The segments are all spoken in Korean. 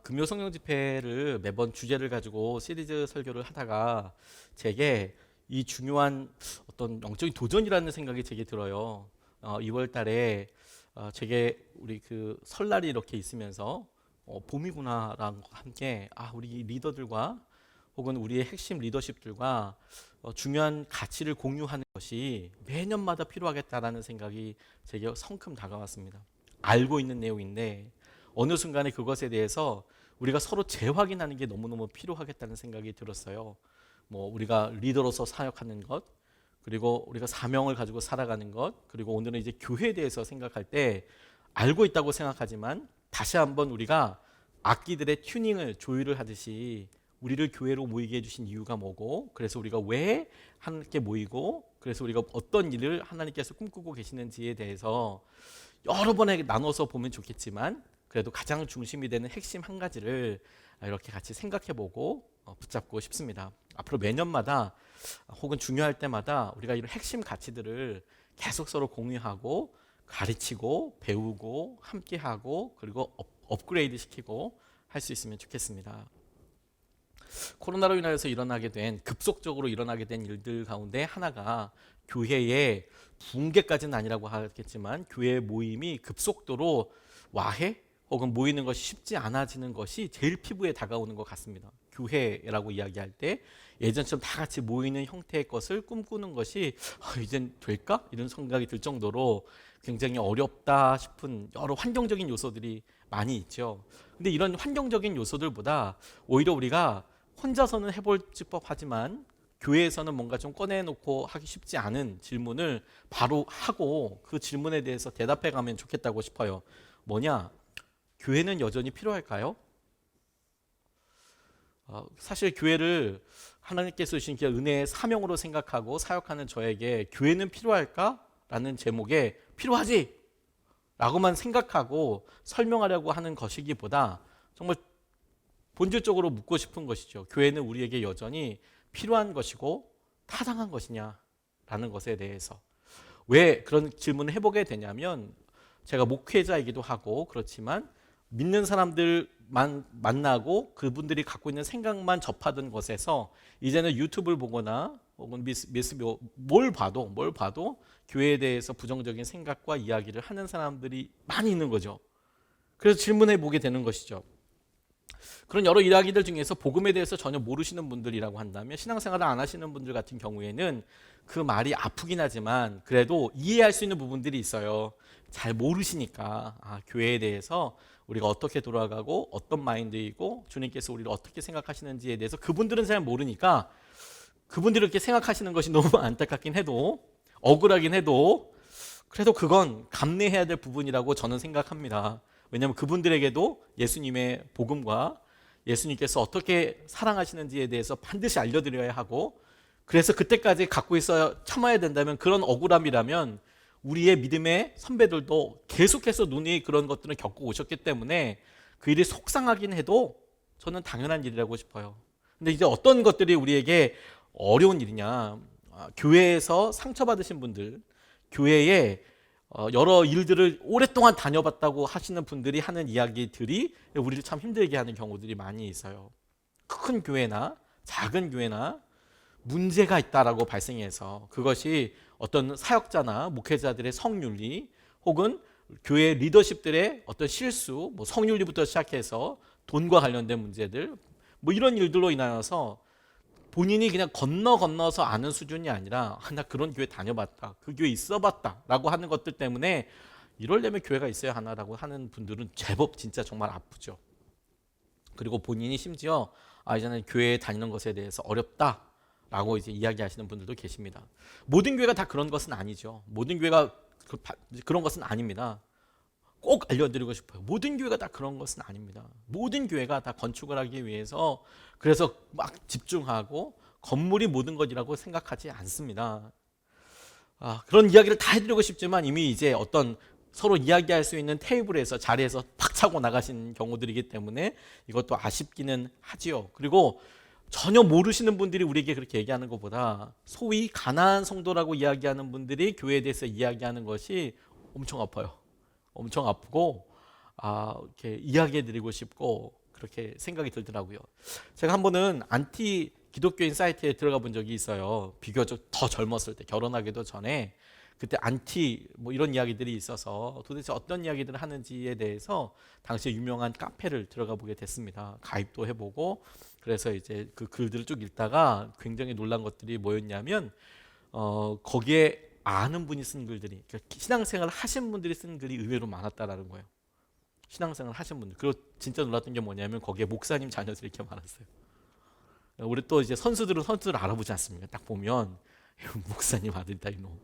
금요 성령 집회를 매번 주제를 가지고 시리즈 설교를 하다가 제게 이 중요한 어떤 영적인 도전이라는 생각이 제게 들어요. 2월 달에 제게 우리 그 설날이 이렇게 있으면서 봄이구나랑 함께 우리 리더들과 혹은 우리의 핵심 리더십들과 중요한 가치를 공유하는 것이 매년마다 필요하겠다라는 생각이 제게 성큼 다가왔습니다. 알고 있는 내용인데 어느 순간에 그것에 대해서 우리가 서로 재확인하는 게 너무너무 필요하겠다는 생각이 들었어요. 우리가 리더로서 사역하는 것, 그리고 우리가 사명을 가지고 살아가는 것, 그리고 오늘은 이제 교회에 대해서 생각할 때 알고 있다고 생각하지만 다시 한번 우리가 악기들의 튜닝을 조율을 하듯이 우리를 교회로 모이게 해주신 이유가 뭐고, 그래서 우리가 왜 함께 모이고, 그래서 우리가 어떤 일을 하나님께서 꿈꾸고 계시는지에 대해서 여러 번에 나눠서 보면 좋겠지만 그래도 가장 중심이 되는 핵심 한 가지를 이렇게 같이 생각해보고 붙잡고 싶습니다. 앞으로 매년마다 혹은 중요할 때마다 우리가 이런 핵심 가치들을 계속 서로 공유하고 가르치고 배우고 함께하고 그리고 업그레이드 시키고 할 수 있으면 좋겠습니다. 코로나로 인하여서 급속적으로 일어나게 된 일들 가운데 하나가 교회의 붕괴까지는 아니라고 하겠지만 교회 모임이 급속도로 와해 혹은 모이는 것이 쉽지 않아지는 것이 제일 피부에 다가오는 것 같습니다. 교회라고 이야기할 때 예전처럼 다 같이 모이는 형태의 것을 꿈꾸는 것이 이젠 될까? 이런 생각이 들 정도로 굉장히 어렵다 싶은 여러 환경적인 요소들이 많이 있죠. 근데 이런 환경적인 요소들보다 오히려 우리가 혼자서는 해볼 법하지만 교회에서는 뭔가 좀 꺼내놓고 하기 쉽지 않은 질문을 바로 하고 그 질문에 대해서 대답해 가면 좋겠다고 싶어요. 뭐냐? 교회는 여전히 필요할까요? 사실 교회를 하나님께서 주신 은혜의 사명으로 생각하고 사역하는 저에게 교회는 필요할까? 라는 제목에 필요하지! 라고만 생각하고 설명하려고 하는 것이기보다 정말 본질적으로 묻고 싶은 것이죠. 교회는 우리에게 여전히 필요한 것이고 타당한 것이냐라는 것에 대해서. 왜 그런 질문을 해보게 되냐면 제가 목회자이기도 하고 그렇지만 믿는 사람들만 만나고 그분들이 갖고 있는 생각만 접하던 것에서 이제는 유튜브를 보거나 혹은 뭘 봐도 교회에 대해서 부정적인 생각과 이야기를 하는 사람들이 많이 있는 거죠. 그래서 질문해 보게 되는 것이죠. 그런 여러 이야기들 중에서 복음에 대해서 전혀 모르시는 분들이라고 한다면 신앙생활을 안 하시는 분들 같은 경우에는 그 말이 아프긴 하지만 그래도 이해할 수 있는 부분들이 있어요. 잘 모르시니까 교회에 대해서 우리가 어떻게 돌아가고 어떤 마인드이고 주님께서 우리를 어떻게 생각하시는지에 대해서 그분들은 잘 모르니까 그분들이 이렇게 생각하시는 것이 너무 안타깝긴 해도 억울하긴 해도 그래도 그건 감내해야 될 부분이라고 저는 생각합니다. 왜냐하면 그분들에게도 예수님의 복음과 예수님께서 어떻게 사랑하시는지에 대해서 반드시 알려드려야 하고 그래서 그때까지 갖고 있어야 참아야 된다면 그런 억울함이라면 우리의 믿음의 선배들도 계속해서 눈이 그런 것들을 겪고 오셨기 때문에 그 일이 속상하긴 해도 저는 당연한 일이라고 싶어요. 근데 이제 어떤 것들이 우리에게 어려운 일이냐, 교회에서 상처받으신 분들, 교회에 여러 일들을 오랫동안 다녀봤다고 하시는 분들이 하는 이야기들이 우리를 참 힘들게 하는 경우들이 많이 있어요. 큰 교회나 작은 교회나 문제가 있다라고 발생해서 그것이 어떤 사역자나 목회자들의 성윤리 혹은 교회 리더십들의 어떤 실수, 성윤리부터 시작해서 돈과 관련된 문제들 이런 일들로 인하여서 본인이 그냥 건너서 아는 수준이 아니라 나 그런 교회 다녀봤다, 그 교회 있어봤다 라고 하는 것들 때문에 이러려면 교회가 있어야 하나라고 하는 분들은 제법 진짜 정말 아프죠. 그리고 본인이 심지어 이제는 교회에 다니는 것에 대해서 어렵다 라고 이제 이야기하시는 분들도 계십니다. 모든 교회가 다 그런 것은 아니죠. 모든 교회가 그런 것은 아닙니다. 꼭 알려드리고 싶어요. 모든 교회가 다 그런 것은 아닙니다. 모든 교회가 다 건축을 하기 위해서 그래서 막 집중하고 건물이 모든 것이라고 생각하지 않습니다. 그런 이야기를 다 해드리고 싶지만 이미 이제 어떤 서로 이야기할 수 있는 테이블에서 자리에서 팍 차고 나가신 경우들이기 때문에 이것도 아쉽기는 하지요. 그리고 전혀 모르시는 분들이 우리에게 그렇게 얘기하는 것보다 소위 가난한 성도라고 이야기하는 분들이 교회에 대해서 이야기하는 것이 엄청 아파요. 엄청 아프고 이렇게 이야기해드리고 싶고 그렇게 생각이 들더라고요. 제가 한 번은 안티 기독교인 사이트에 들어가 본 적이 있어요. 비교적 더 젊었을 때, 결혼하기도 전에. 그때 안티 뭐 이런 이야기들이 있어서 도대체 어떤 이야기들을 하는지에 대해서 당시에 유명한 카페를 들어가 보게 됐습니다. 가입도 해보고, 그래서 이제 그 글들을 쭉 읽다가 굉장히 놀란 것들이 뭐였냐면 거기에 아는 분이 쓴 글들이, 그러니까 신앙생활을 하신 분들이 쓴 글이 의외로 많았다라는 거예요. 신앙생활 하신 분들. 그리고 진짜 놀랐던 게 뭐냐면 거기에 목사님 자녀들이 이렇게 많았어요. 우리 또 이제 선수들을 알아보지 않습니까? 딱 보면 목사님 아들이다 이놈.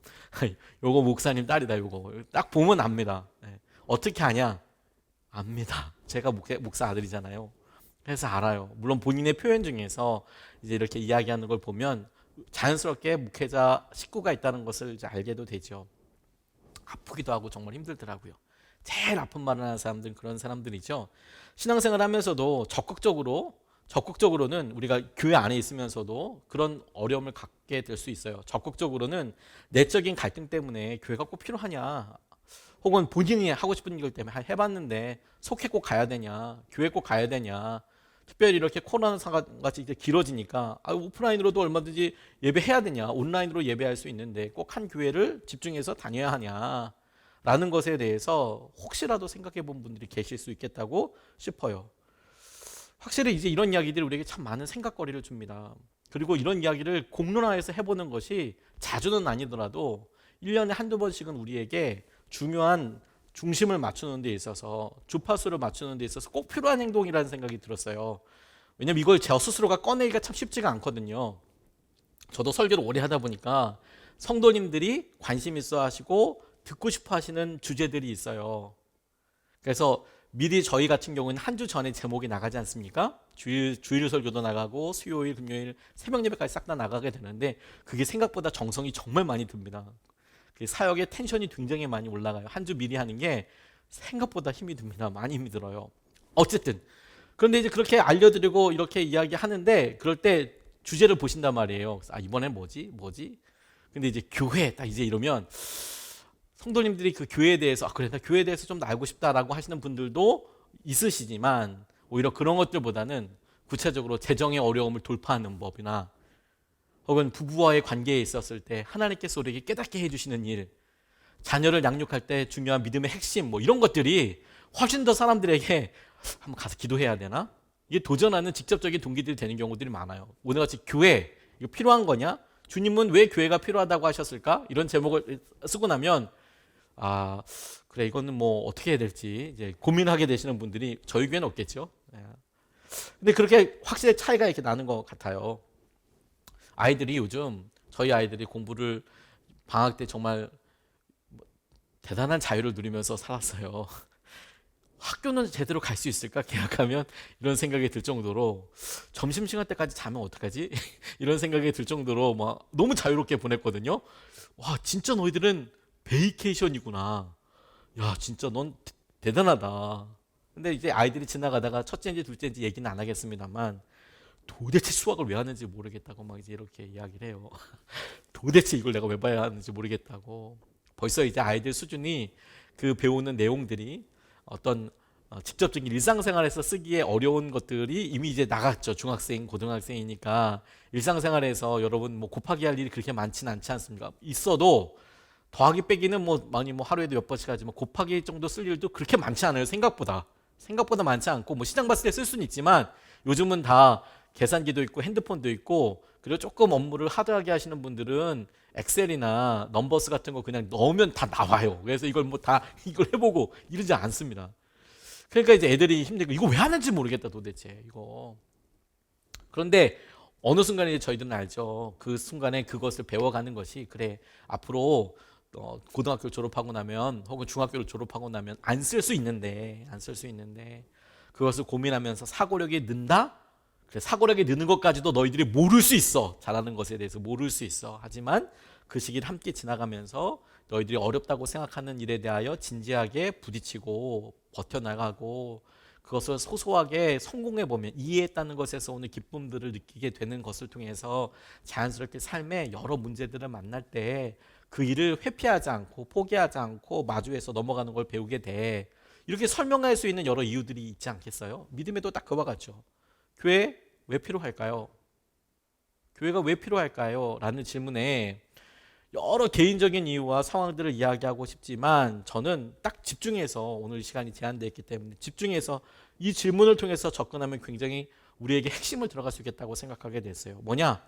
요거 목사님 딸이다 요거. 딱 보면 압니다. 네. 어떻게 아냐? 압니다. 제가 목사 아들이잖아요. 그래서 알아요. 물론 본인의 표현 중에서 이제 이렇게 이야기하는 걸 보면 자연스럽게 목회자 식구가 있다는 것을 이제 알게도 되죠. 아프기도 하고 정말 힘들더라고요. 제일 아픈 말을 하는 사람들은 그런 사람들이죠. 신앙생활 하면서도 적극적으로는 우리가 교회 안에 있으면서도 그런 어려움을 갖게 될 수 있어요. 적극적으로는 내적인 갈등 때문에 교회가 꼭 필요하냐, 혹은 본인이 하고 싶은 일 때문에 해봤는데 속해 꼭 가야 되냐, 교회 꼭 가야 되냐, 특별히 이렇게 코로나 상황같이 이제 길어지니까 오프라인으로도 얼마든지 예배해야 되냐, 온라인으로 예배할 수 있는데 꼭 한 교회를 집중해서 다녀야 하냐 라는 것에 대해서 혹시라도 생각해 본 분들이 계실 수 있겠다고 싶어요. 확실히 이제 이런 이야기들이 우리에게 참 많은 생각거리를 줍니다. 그리고 이런 이야기를 공론화해서 해보는 것이 자주는 아니더라도 1년에 한두 번씩은 우리에게 중요한 중심을 맞추는 데 있어서, 주파수를 맞추는 데 있어서 꼭 필요한 행동이라는 생각이 들었어요. 왜냐면 이걸 제 스스로가 꺼내기가 참 쉽지가 않거든요. 저도 설교를 오래 하다 보니까 성도님들이 관심 있어 하시고 듣고 싶어 하시는 주제들이 있어요. 그래서 미리 저희 같은 경우는 한 주 전에 제목이 나가지 않습니까? 주일 설교도 나가고 수요일, 금요일 새벽 예배까지 싹 다 나가게 되는데 그게 생각보다 정성이 정말 많이 듭니다. 사역의 텐션이 굉장히 많이 올라가요. 한 주 미리 하는 게 생각보다 힘이 듭니다. 많이 힘이 들어요. 어쨌든 그런데 이제 그렇게 알려드리고 이렇게 이야기하는데 그럴 때 주제를 보신단 말이에요. 이번엔 뭐지? 근데 이제 교회 딱 이제 이러면 성도님들이 그 교회에 대해서 그래 나 교회에 대해서 좀 더 알고 싶다라고 하시는 분들도 있으시지만 오히려 그런 것들보다는 구체적으로 재정의 어려움을 돌파하는 법이나 혹은 부부와의 관계에 있었을 때 하나님께서 우리에게 깨닫게 해주시는 일, 자녀를 양육할 때 중요한 믿음의 핵심 뭐 이런 것들이 훨씬 더 사람들에게 한번 가서 기도해야 되나? 이게 도전하는 직접적인 동기들이 되는 경우들이 많아요. 오늘같이 교회 이거 필요한 거냐? 주님은 왜 교회가 필요하다고 하셨을까? 이런 제목을 쓰고 나면 그래 이거는 뭐 어떻게 해야 될지 이제 고민하게 되시는 분들이 저희 교회는 없겠죠. 근데 그렇게 확실히 차이가 이렇게 나는 것 같아요. 아이들이 요즘 저희 아이들이 공부를 방학 때 정말 대단한 자유를 누리면서 살았어요. 학교는 제대로 갈 수 있을까? 계약하면 이런 생각이 들 정도로 점심시간 때까지 자면 어떡하지? 이런 생각이 들 정도로 막 너무 자유롭게 보냈거든요. 와 진짜 너희들은 베이케이션이구나. 야 진짜 넌 대단하다. 근데 이제 아이들이 지나가다가 첫째인지 둘째인지 얘기는 안 하겠습니다만 도대체 수학을 왜 하는지 모르겠다고 막 이제 이렇게 이야기를 해요. 도대체 이걸 내가 왜 봐야 하는지 모르겠다고. 벌써 이제 아이들 수준이 그 배우는 내용들이 어떤 직접적인 일상생활에서 쓰기에 어려운 것들이 이미 이제 나갔죠. 중학생, 고등학생이니까 일상생활에서 여러분 뭐 곱하기 할 일이 그렇게 많지는 않지 않습니까? 있어도 더하기 빼기는 뭐 많이 뭐 하루에도 몇 번씩 하지만 곱하기 정도 쓸 일도 그렇게 많지 않아요. 생각보다 많지 않고 뭐 시장 봤을 때 쓸 수는 있지만 요즘은 다 계산기도 있고 핸드폰도 있고 그리고 조금 업무를 하드하게 하시는 분들은 엑셀이나 넘버스 같은 거 그냥 넣으면 다 나와요. 그래서 이걸 뭐 다 이걸 해보고 이러지 않습니다. 그러니까 이제 애들이 힘들고 이거 왜 하는지 모르겠다 도대체 이거. 그런데 어느 순간에 저희들은 알죠. 그 순간에 그것을 배워가는 것이 그래 앞으로 고등학교를 졸업하고 나면 혹은 중학교를 졸업하고 나면 안 쓸 수 있는데 그것을 고민하면서 사고력이 는다? 그래, 사고력이 느는 것까지도 너희들이 모를 수 있어. 잘하는 것에 대해서 모를 수 있어. 하지만 그 시기를 함께 지나가면서 너희들이 어렵다고 생각하는 일에 대하여 진지하게 부딪히고 버텨나가고 그것을 소소하게 성공해보면 이해했다는 것에서 오는 기쁨들을 느끼게 되는 것을 통해서 자연스럽게 삶에 여러 문제들을 만날 때 그 일을 회피하지 않고 포기하지 않고 마주해서 넘어가는 걸 배우게 돼. 이렇게 설명할 수 있는 여러 이유들이 있지 않겠어요? 믿음에도 딱 그와 같죠. 교회 왜 필요할까요? 교회가 왜 필요할까요? 라는 질문에 여러 개인적인 이유와 상황들을 이야기하고 싶지만 저는 딱 집중해서, 오늘 시간이 제한되어 있기 때문에 집중해서 이 질문을 통해서 접근하면 굉장히 우리에게 핵심을 들어갈 수 있겠다고 생각하게 됐어요. 뭐냐?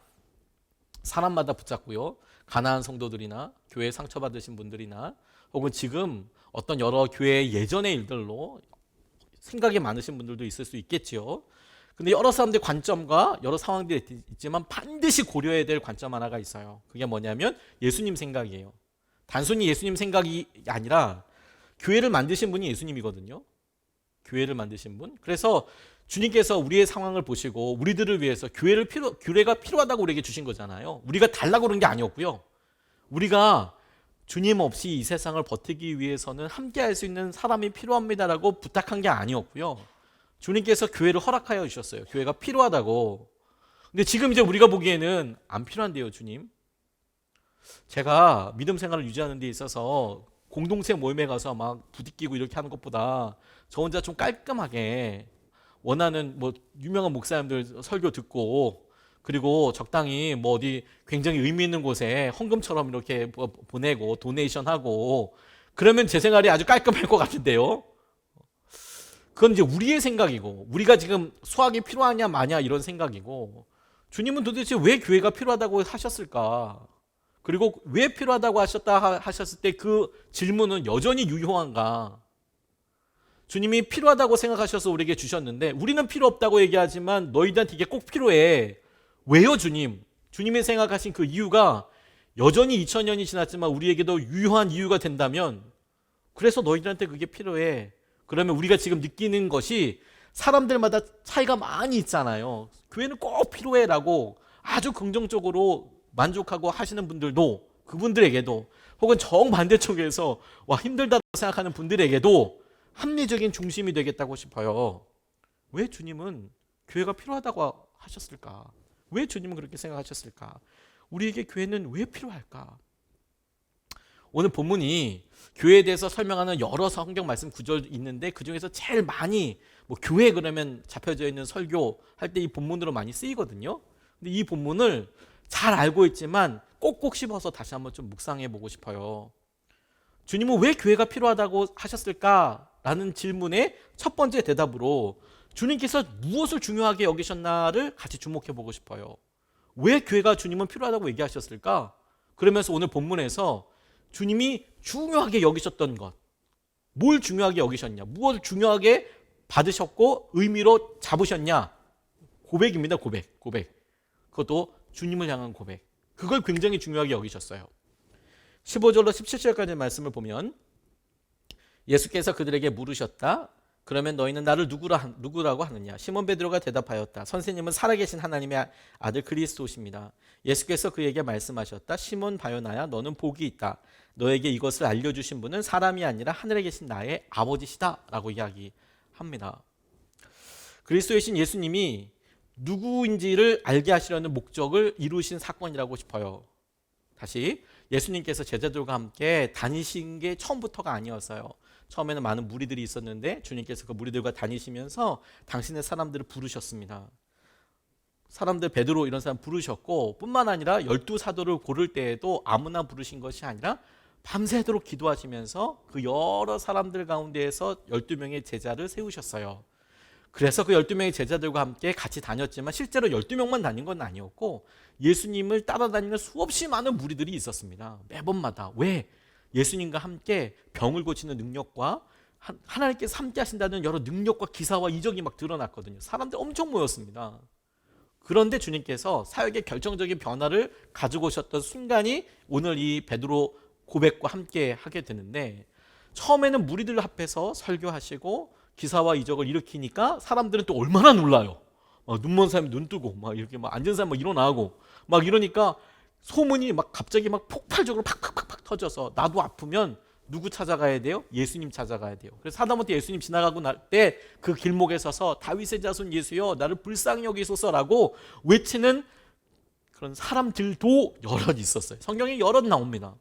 사람마다 붙잡고요. 가난한 성도들이나 교회에 상처받으신 분들이나 혹은 지금 어떤 여러 교회의 예전의 일들로 생각이 많으신 분들도 있을 수 있겠지요. 근데 여러 사람들의 관점과 여러 상황들이 있지만 반드시 고려해야 될 관점 하나가 있어요. 그게 뭐냐면 예수님 생각이에요. 단순히 예수님 생각이 아니라 교회를 만드신 분이 예수님이거든요. 교회를 만드신 분. 그래서 주님께서 우리의 상황을 보시고 우리들을 위해서 교회가 필요하다고 우리에게 주신 거잖아요. 우리가 달라고 그런 게 아니었고요. 우리가 주님 없이 이 세상을 버티기 위해서는 함께 할 수 있는 사람이 필요합니다라고 부탁한 게 아니었고요. 주님께서 교회를 허락하여 주셨어요. 교회가 필요하다고. 근데 지금 이제 우리가 보기에는 안 필요한데요, 주님. 제가 믿음 생활을 유지하는 데 있어서 공동체 모임에 가서 막 부딪히고 이렇게 하는 것보다 저 혼자 좀 깔끔하게 원하는 뭐 유명한 목사님들 설교 듣고 그리고 적당히 뭐 어디 굉장히 의미 있는 곳에 헌금처럼 이렇게 보내고 도네이션하고 그러면 제 생활이 아주 깔끔할 것 같은데요. 그건 이제 우리의 생각이고 우리가 지금 수학이 필요하냐 마냐 이런 생각이고 주님은 도대체 왜 교회가 필요하다고 하셨을까? 그리고 왜 필요하다고 하셨을 때 그 질문은 여전히 유효한가? 주님이 필요하다고 생각하셔서 우리에게 주셨는데 우리는 필요 없다고 얘기하지만 너희들한테 이게 꼭 필요해. 왜요, 주님? 주님이 생각하신 그 이유가 여전히 2000년이 지났지만 우리에게도 유효한 이유가 된다면 그래서 너희들한테 그게 필요해. 그러면 우리가 지금 느끼는 것이 사람들마다 차이가 많이 있잖아요. 교회는 꼭 필요해라고 아주 긍정적으로 만족하고 하시는 분들도 그분들에게도 혹은 정반대쪽에서 와 힘들다고 생각하는 분들에게도 합리적인 중심이 되겠다고 싶어요. 왜 주님은 교회가 필요하다고 하셨을까? 왜 주님은 그렇게 생각하셨을까? 우리에게 교회는 왜 필요할까? 오늘 본문이 교회에 대해서 설명하는 여러 성경 말씀 구절이 있는데 그중에서 제일 많이 뭐 교회 그러면 잡혀져 있는 설교 할 때 이 본문으로 많이 쓰이거든요. 근데 이 본문을 잘 알고 있지만 꼭꼭 씹어서 다시 한번 좀 묵상해 보고 싶어요. 주님은 왜 교회가 필요하다고 하셨을까? 라는 질문의 첫 번째 대답으로 주님께서 무엇을 중요하게 여기셨나를 같이 주목해 보고 싶어요. 왜 교회가 주님은 필요하다고 얘기하셨을까? 그러면서 오늘 본문에서 주님이 중요하게 여기셨던 것, 뭘 중요하게 여기셨냐, 무엇을 중요하게 받으셨고 의미로 잡으셨냐? 고백입니다. 고백. 그것도 주님을 향한 고백. 그걸 굉장히 중요하게 여기셨어요. 15절로 17절까지 말씀을 보면 예수께서 그들에게 물으셨다. 그러면 너희는 나를 누구라고 하느냐? 시몬 베드로가 대답하였다. 선생님은 살아계신 하나님의 아들 그리스도십니다. 예수께서 그에게 말씀하셨다. 시몬 바요나야, 너는 복이 있다. 너에게 이것을 알려주신 분은 사람이 아니라 하늘에 계신 나의 아버지시다 라고 이야기합니다. 그리스도의 신 예수님이 누구인지를 알게 하시려는 목적을 이루신 사건이라고 싶어요. 다시 예수님께서 제자들과 함께 다니신 게 처음부터가 아니었어요. 처음에는 많은 무리들이 있었는데 주님께서 그 무리들과 다니시면서 당신의 사람들을 부르셨습니다. 사람들 베드로 이런 사람 부르셨고 뿐만 아니라 12사도를 고를 때에도 아무나 부르신 것이 아니라 밤새도록 기도하시면서 그 여러 사람들 가운데에서 12명의 제자를 세우셨어요. 그래서 그 12명의 제자들과 함께 같이 다녔지만 실제로 12명만 다닌 건 아니었고 예수님을 따라다니는 수없이 많은 무리들이 있었습니다. 매번마다. 왜? 예수님과 함께 병을 고치는 능력과 하나님께서 함께 하신다는 여러 능력과 기사와 이적이 막 드러났거든요. 사람들 엄청 모였습니다. 그런데 주님께서 사역의 결정적인 변화를 가지고 오셨던 순간이 오늘 이 베드로 고백과 함께 하게 되는데 처음에는 무리들 앞에서 설교하시고 기사와 이적을 일으키니까 사람들은 또 얼마나 놀라요. 눈먼 사람이 눈 뜨고 막 이렇게 막 앉은 사람 막 일어나고 막 이러니까 소문이 막 갑자기 막 폭발적으로 팍팍팍 터져서 나도 아프면 누구 찾아가야 돼요? 예수님 찾아가야 돼요. 그래서 하다못해 예수님 지나가고 날 때 그 길목에 서서 다윗의 자손 예수여 나를 불쌍히 여기소서라고 외치는 그런 사람들도 여럿 있었어요. 성경에 여럿 나옵니다.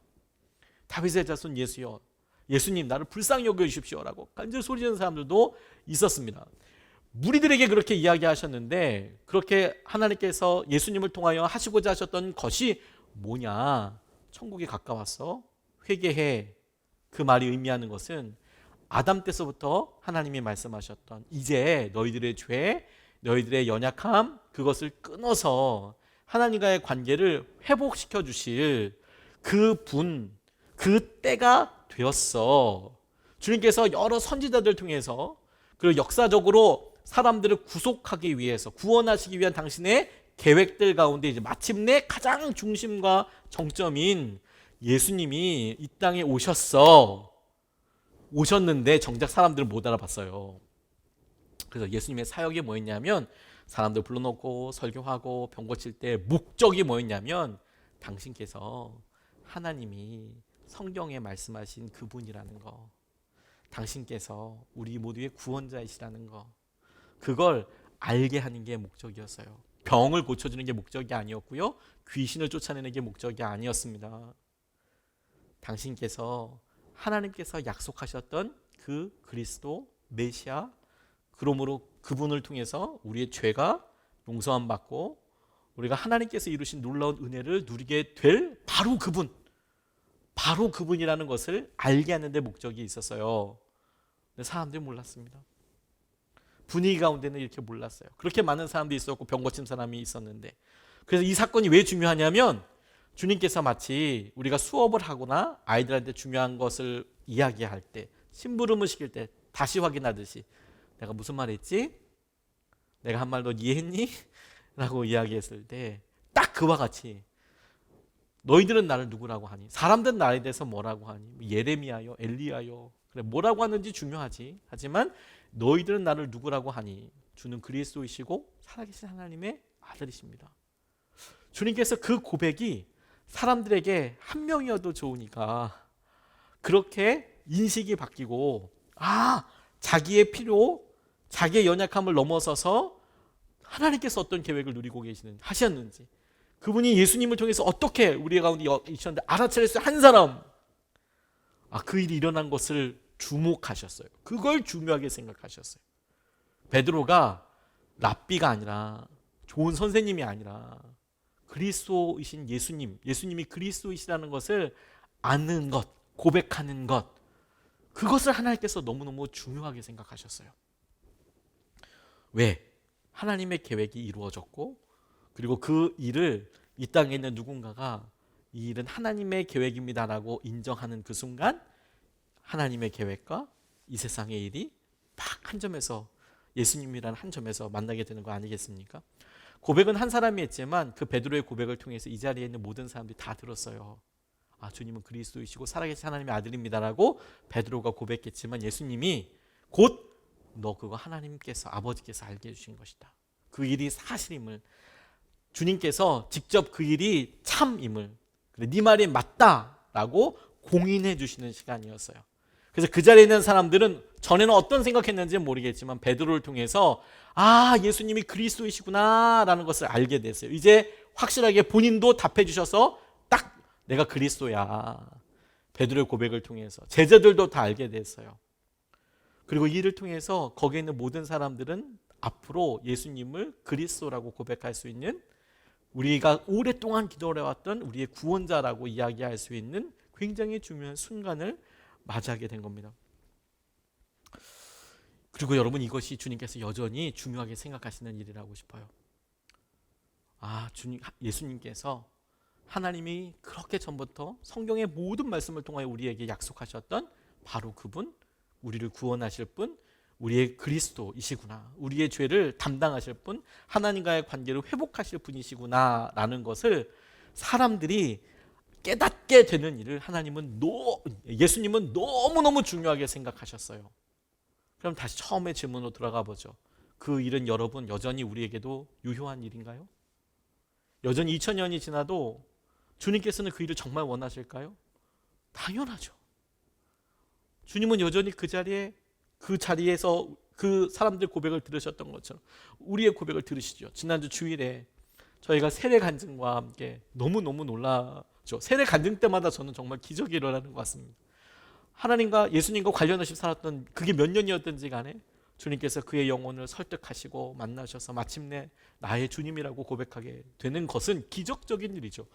다윗의 자손 예수여 예수님 나를 불쌍히 여겨주십시오라고 간절히 소리지는 사람들도 있었습니다. 무리들에게 그렇게 이야기하셨는데 그렇게 하나님께서 예수님을 통하여 하시고자 하셨던 것이 뭐냐? 천국이 가까웠어. 회개해. 그 말이 의미하는 것은 아담 때서부터 하나님이 말씀하셨던 이제 너희들의 죄, 너희들의 연약함 그것을 끊어서 하나님과의 관계를 회복시켜 주실 그 때가 되었어. 주님께서 여러 선지자들 통해서 그리고 역사적으로 사람들을 구속하기 위해서 구원하시기 위한 당신의 계획들 가운데 이제 마침내 가장 중심과 정점인 예수님이 이 땅에 오셨는데 정작 사람들은 못 알아봤어요. 그래서 예수님의 사역이 뭐였냐면 사람들 불러놓고 설교하고 병 고칠 때 목적이 뭐였냐면 당신께서 하나님이 성경에 말씀하신 그분이라는 거, 당신께서 우리 모두의 구원자이시라는 거, 그걸 알게 하는 게 목적이었어요. 병을 고쳐주는 게 목적이 아니었고요, 귀신을 쫓아내는 게 목적이 아니었습니다. 당신께서 하나님께서 약속하셨던 그 그리스도 메시아, 그러므로 그분을 통해서 우리의 죄가 용서함 받고 우리가 하나님께서 이루신 놀라운 은혜를 누리게 될 바로 그분이라는 것을 알게 하는 데 목적이 있었어요. 근데 사람들이 몰랐습니다. 분위기 가운데는 이렇게 몰랐어요. 그렇게 많은 사람들이 있었고 병 고친 사람이 있었는데, 그래서 이 사건이 왜 중요하냐면 주님께서 마치 우리가 수업을 하거나 아이들한테 중요한 것을 이야기할 때, 심부름을 시킬 때 다시 확인하듯이 내가 무슨 말 했지? 내가 한 말 너 이해했니? 라고 이야기했을 때 딱 그와 같이 너희들은 나를 누구라고 하니? 사람들은 나에 대해서 뭐라고 하니? 예레미야요, 엘리야요. 그래, 뭐라고 하는지 중요하지. 하지만 너희들은 나를 누구라고 하니? 주는 그리스도이시고 살아계신 하나님의 아들이십니다. 주님께서 그 고백이 사람들에게 한 명이어도 좋으니까 그렇게 인식이 바뀌고, 자기의 필요, 자기의 연약함을 넘어서서 하나님께서 어떤 계획을 누리고 하셨는지, 그분이 예수님을 통해서 어떻게 우리 가운데 있었는데 알아차릴 수 한 사람, 그 일이 일어난 것을 주목하셨어요. 그걸 중요하게 생각하셨어요. 베드로가 랍비가 아니라, 좋은 선생님이 아니라 그리스도이신 예수님이 그리스도이시라는 것을 아는 것, 고백하는 것, 그것을 하나님께서 너무너무 중요하게 생각하셨어요. 왜? 하나님의 계획이 이루어졌고, 그리고 그 일을 이 땅에 있는 누군가가 이 일은 하나님의 계획입니다라고 인정하는 그 순간 하나님의 계획과 이 세상의 일이 딱 한 점에서, 예수님이라는 한 점에서 만나게 되는 거 아니겠습니까? 고백은 한 사람이 했지만 그 베드로의 고백을 통해서 이 자리에 있는 모든 사람들이 다 들었어요. 주님은 그리스도이시고 살아계신 하나님의 아들입니다라고 베드로가 고백했지만 예수님이 곧 너 그거 하나님께서, 아버지께서 알게 해주신 것이다, 그 일이 사실임을, 주님께서 직접 그 일이 참임을, 그래 네 말이 맞다라고 공인해 주시는 시간이었어요. 그래서 그 자리에 있는 사람들은 전에는 어떤 생각했는지는 모르겠지만 베드로를 통해서 예수님이 그리스도이시구나 라는 것을 알게 됐어요. 이제 확실하게 본인도 답해 주셔서 딱 내가 그리스도야, 베드로의 고백을 통해서 제자들도 다 알게 됐어요. 그리고 이 일을 통해서 거기에 있는 모든 사람들은 앞으로 예수님을 그리스도라고 고백할 수 있는, 우리가 오랫동안 기도해왔던 우리의 구원자라고 이야기할 수 있는 굉장히 중요한 순간을 맞이하게 된 겁니다. 그리고 여러분, 이것이 주님께서 여전히 중요하게 생각하시는 일이라고 싶어요. 예수님께서, 하나님이 그렇게 전부터 성경의 모든 말씀을 통하여 우리에게 약속하셨던 바로 그분, 우리를 구원하실 분, 우리의 그리스도이시구나, 우리의 죄를 담당하실 분, 하나님과의 관계를 회복하실 분이시구나 라는 것을 사람들이 깨닫게 되는 일을 예수님은 너무너무 중요하게 생각하셨어요. 그럼 다시 처음에 질문으로 들어가 보죠. 그 일은 여러분 여전히 우리에게도 유효한 일인가요? 여전히 2000년이 지나도 주님께서는 그 일을 정말 원하실까요? 당연하죠. 주님은 여전히 그 자리에서 그 사람들 고백을 들으셨던 것처럼 우리의 고백을 들으시죠. 지난주 주일에 저희가 세례 간증과 함께 너무너무 놀라죠. 세례 간증 때마다 저는 정말 기적이 일어나는 것 같습니다. 하나님과 예수님과 관련 없이 살았던 그게 몇 년이었든지 간에 주님께서 그의 영혼을 설득하시고 만나셔서 마침내 나의 주님이라고 고백하게 되는 것은 기적적인 일이죠.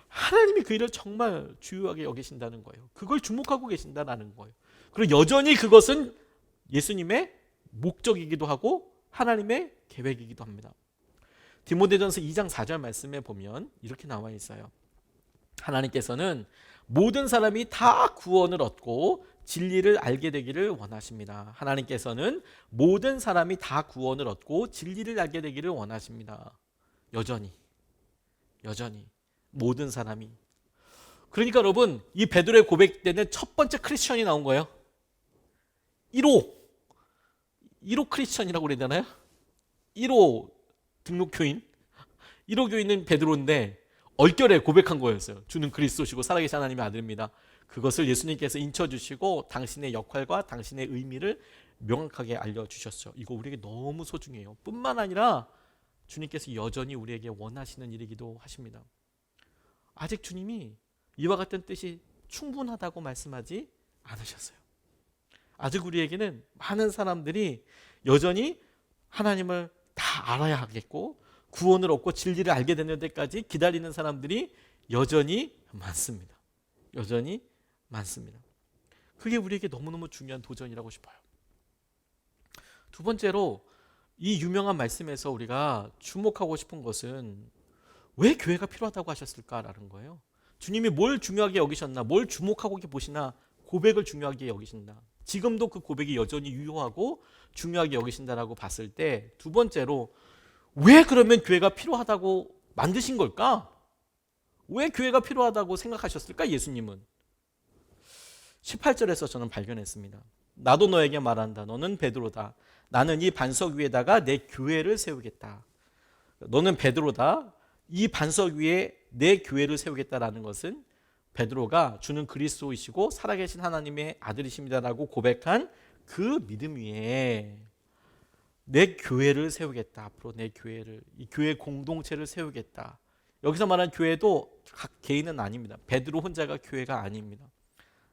하나님이 그 일을 정말 중요하게 여기신다는 거예요. 그걸 주목하고 계신다는 거예요. 그리고 여전히 그것은 예수님의 목적이기도 하고 하나님의 계획이기도 합니다. 디모데전서 2장 4절 말씀에 보면 이렇게 나와 있어요. 하나님께서는 모든 사람이 다 구원을 얻고 진리를 알게 되기를 원하십니다. 하나님께서는 모든 사람이 다 구원을 얻고 진리를 알게 되기를 원하십니다. 여전히 모든 사람이. 그러니까 여러분, 이 베드로의 고백 때는 첫 번째 크리스천이 나온 거예요. 1호 크리스천이라고 그래야 되나요? 1호 등록교인, 1호 교인은 베드로인데 얼결에 고백한 거였어요. 주는 그리스도시고 살아계신 하나님의 아들입니다. 그것을 예수님께서 인쳐주시고 당신의 역할과 당신의 의미를 명확하게 알려주셨죠. 이거 우리에게 너무 소중해요. 뿐만 아니라 주님께서 여전히 우리에게 원하시는 일이기도 하십니다. 아직 주님이 이와 같은 뜻이 충분하다고 말씀하지 않으셨어요. 아직 우리에게는 많은 사람들이 여전히 하나님을 다 알아야 하겠고 구원을 얻고 진리를 알게 되는 데까지 기다리는 사람들이 여전히 많습니다. 여전히 많습니다. 그게 우리에게 너무너무 중요한 도전이라고 싶어요. 두 번째로 이 유명한 말씀에서 우리가 주목하고 싶은 것은 왜 교회가 필요하다고 하셨을까라는 거예요. 주님이 뭘 중요하게 여기셨나, 뭘 주목하고 보시나, 고백을 중요하게 여기신다. 지금도 그 고백이 여전히 유효하고 중요하게 여기신다라고 봤을 때 두 번째로 왜 그러면 교회가 필요하다고 만드신 걸까? 왜 교회가 필요하다고 생각하셨을까? 예수님은 18절에서 저는 발견했습니다. 나도 너에게 말한다. 너는 베드로다. 나는 이 반석 위에다가 내 교회를 세우겠다. 너는 베드로다. 이 반석 위에 내 교회를 세우겠다라는 것은 베드로가 주는 그리스도이시고 살아계신 하나님의 아들이십니다라고 고백한 그 믿음 위에 내 교회를 세우겠다. 앞으로 내 교회를, 이 교회 공동체를 세우겠다. 여기서 말하는 교회도 각 개인은 아닙니다. 베드로 혼자가 교회가 아닙니다.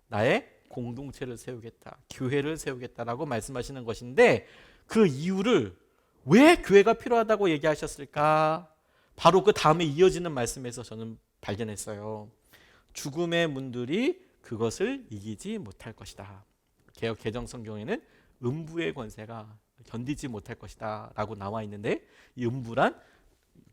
나의 공동체를 세우겠다. 교회를 세우겠다라고 말씀하시는 것인데 그 이유를 왜 교회가 필요하다고 얘기하셨을까? 바로 그 다음에 이어지는 말씀에서 저는 발견했어요. 죽음의 문들이 그것을 이기지 못할 것이다. 개역 개정 성경에는 음부의 권세가 견디지 못할 것이다 라고 나와 있는데 이 음부란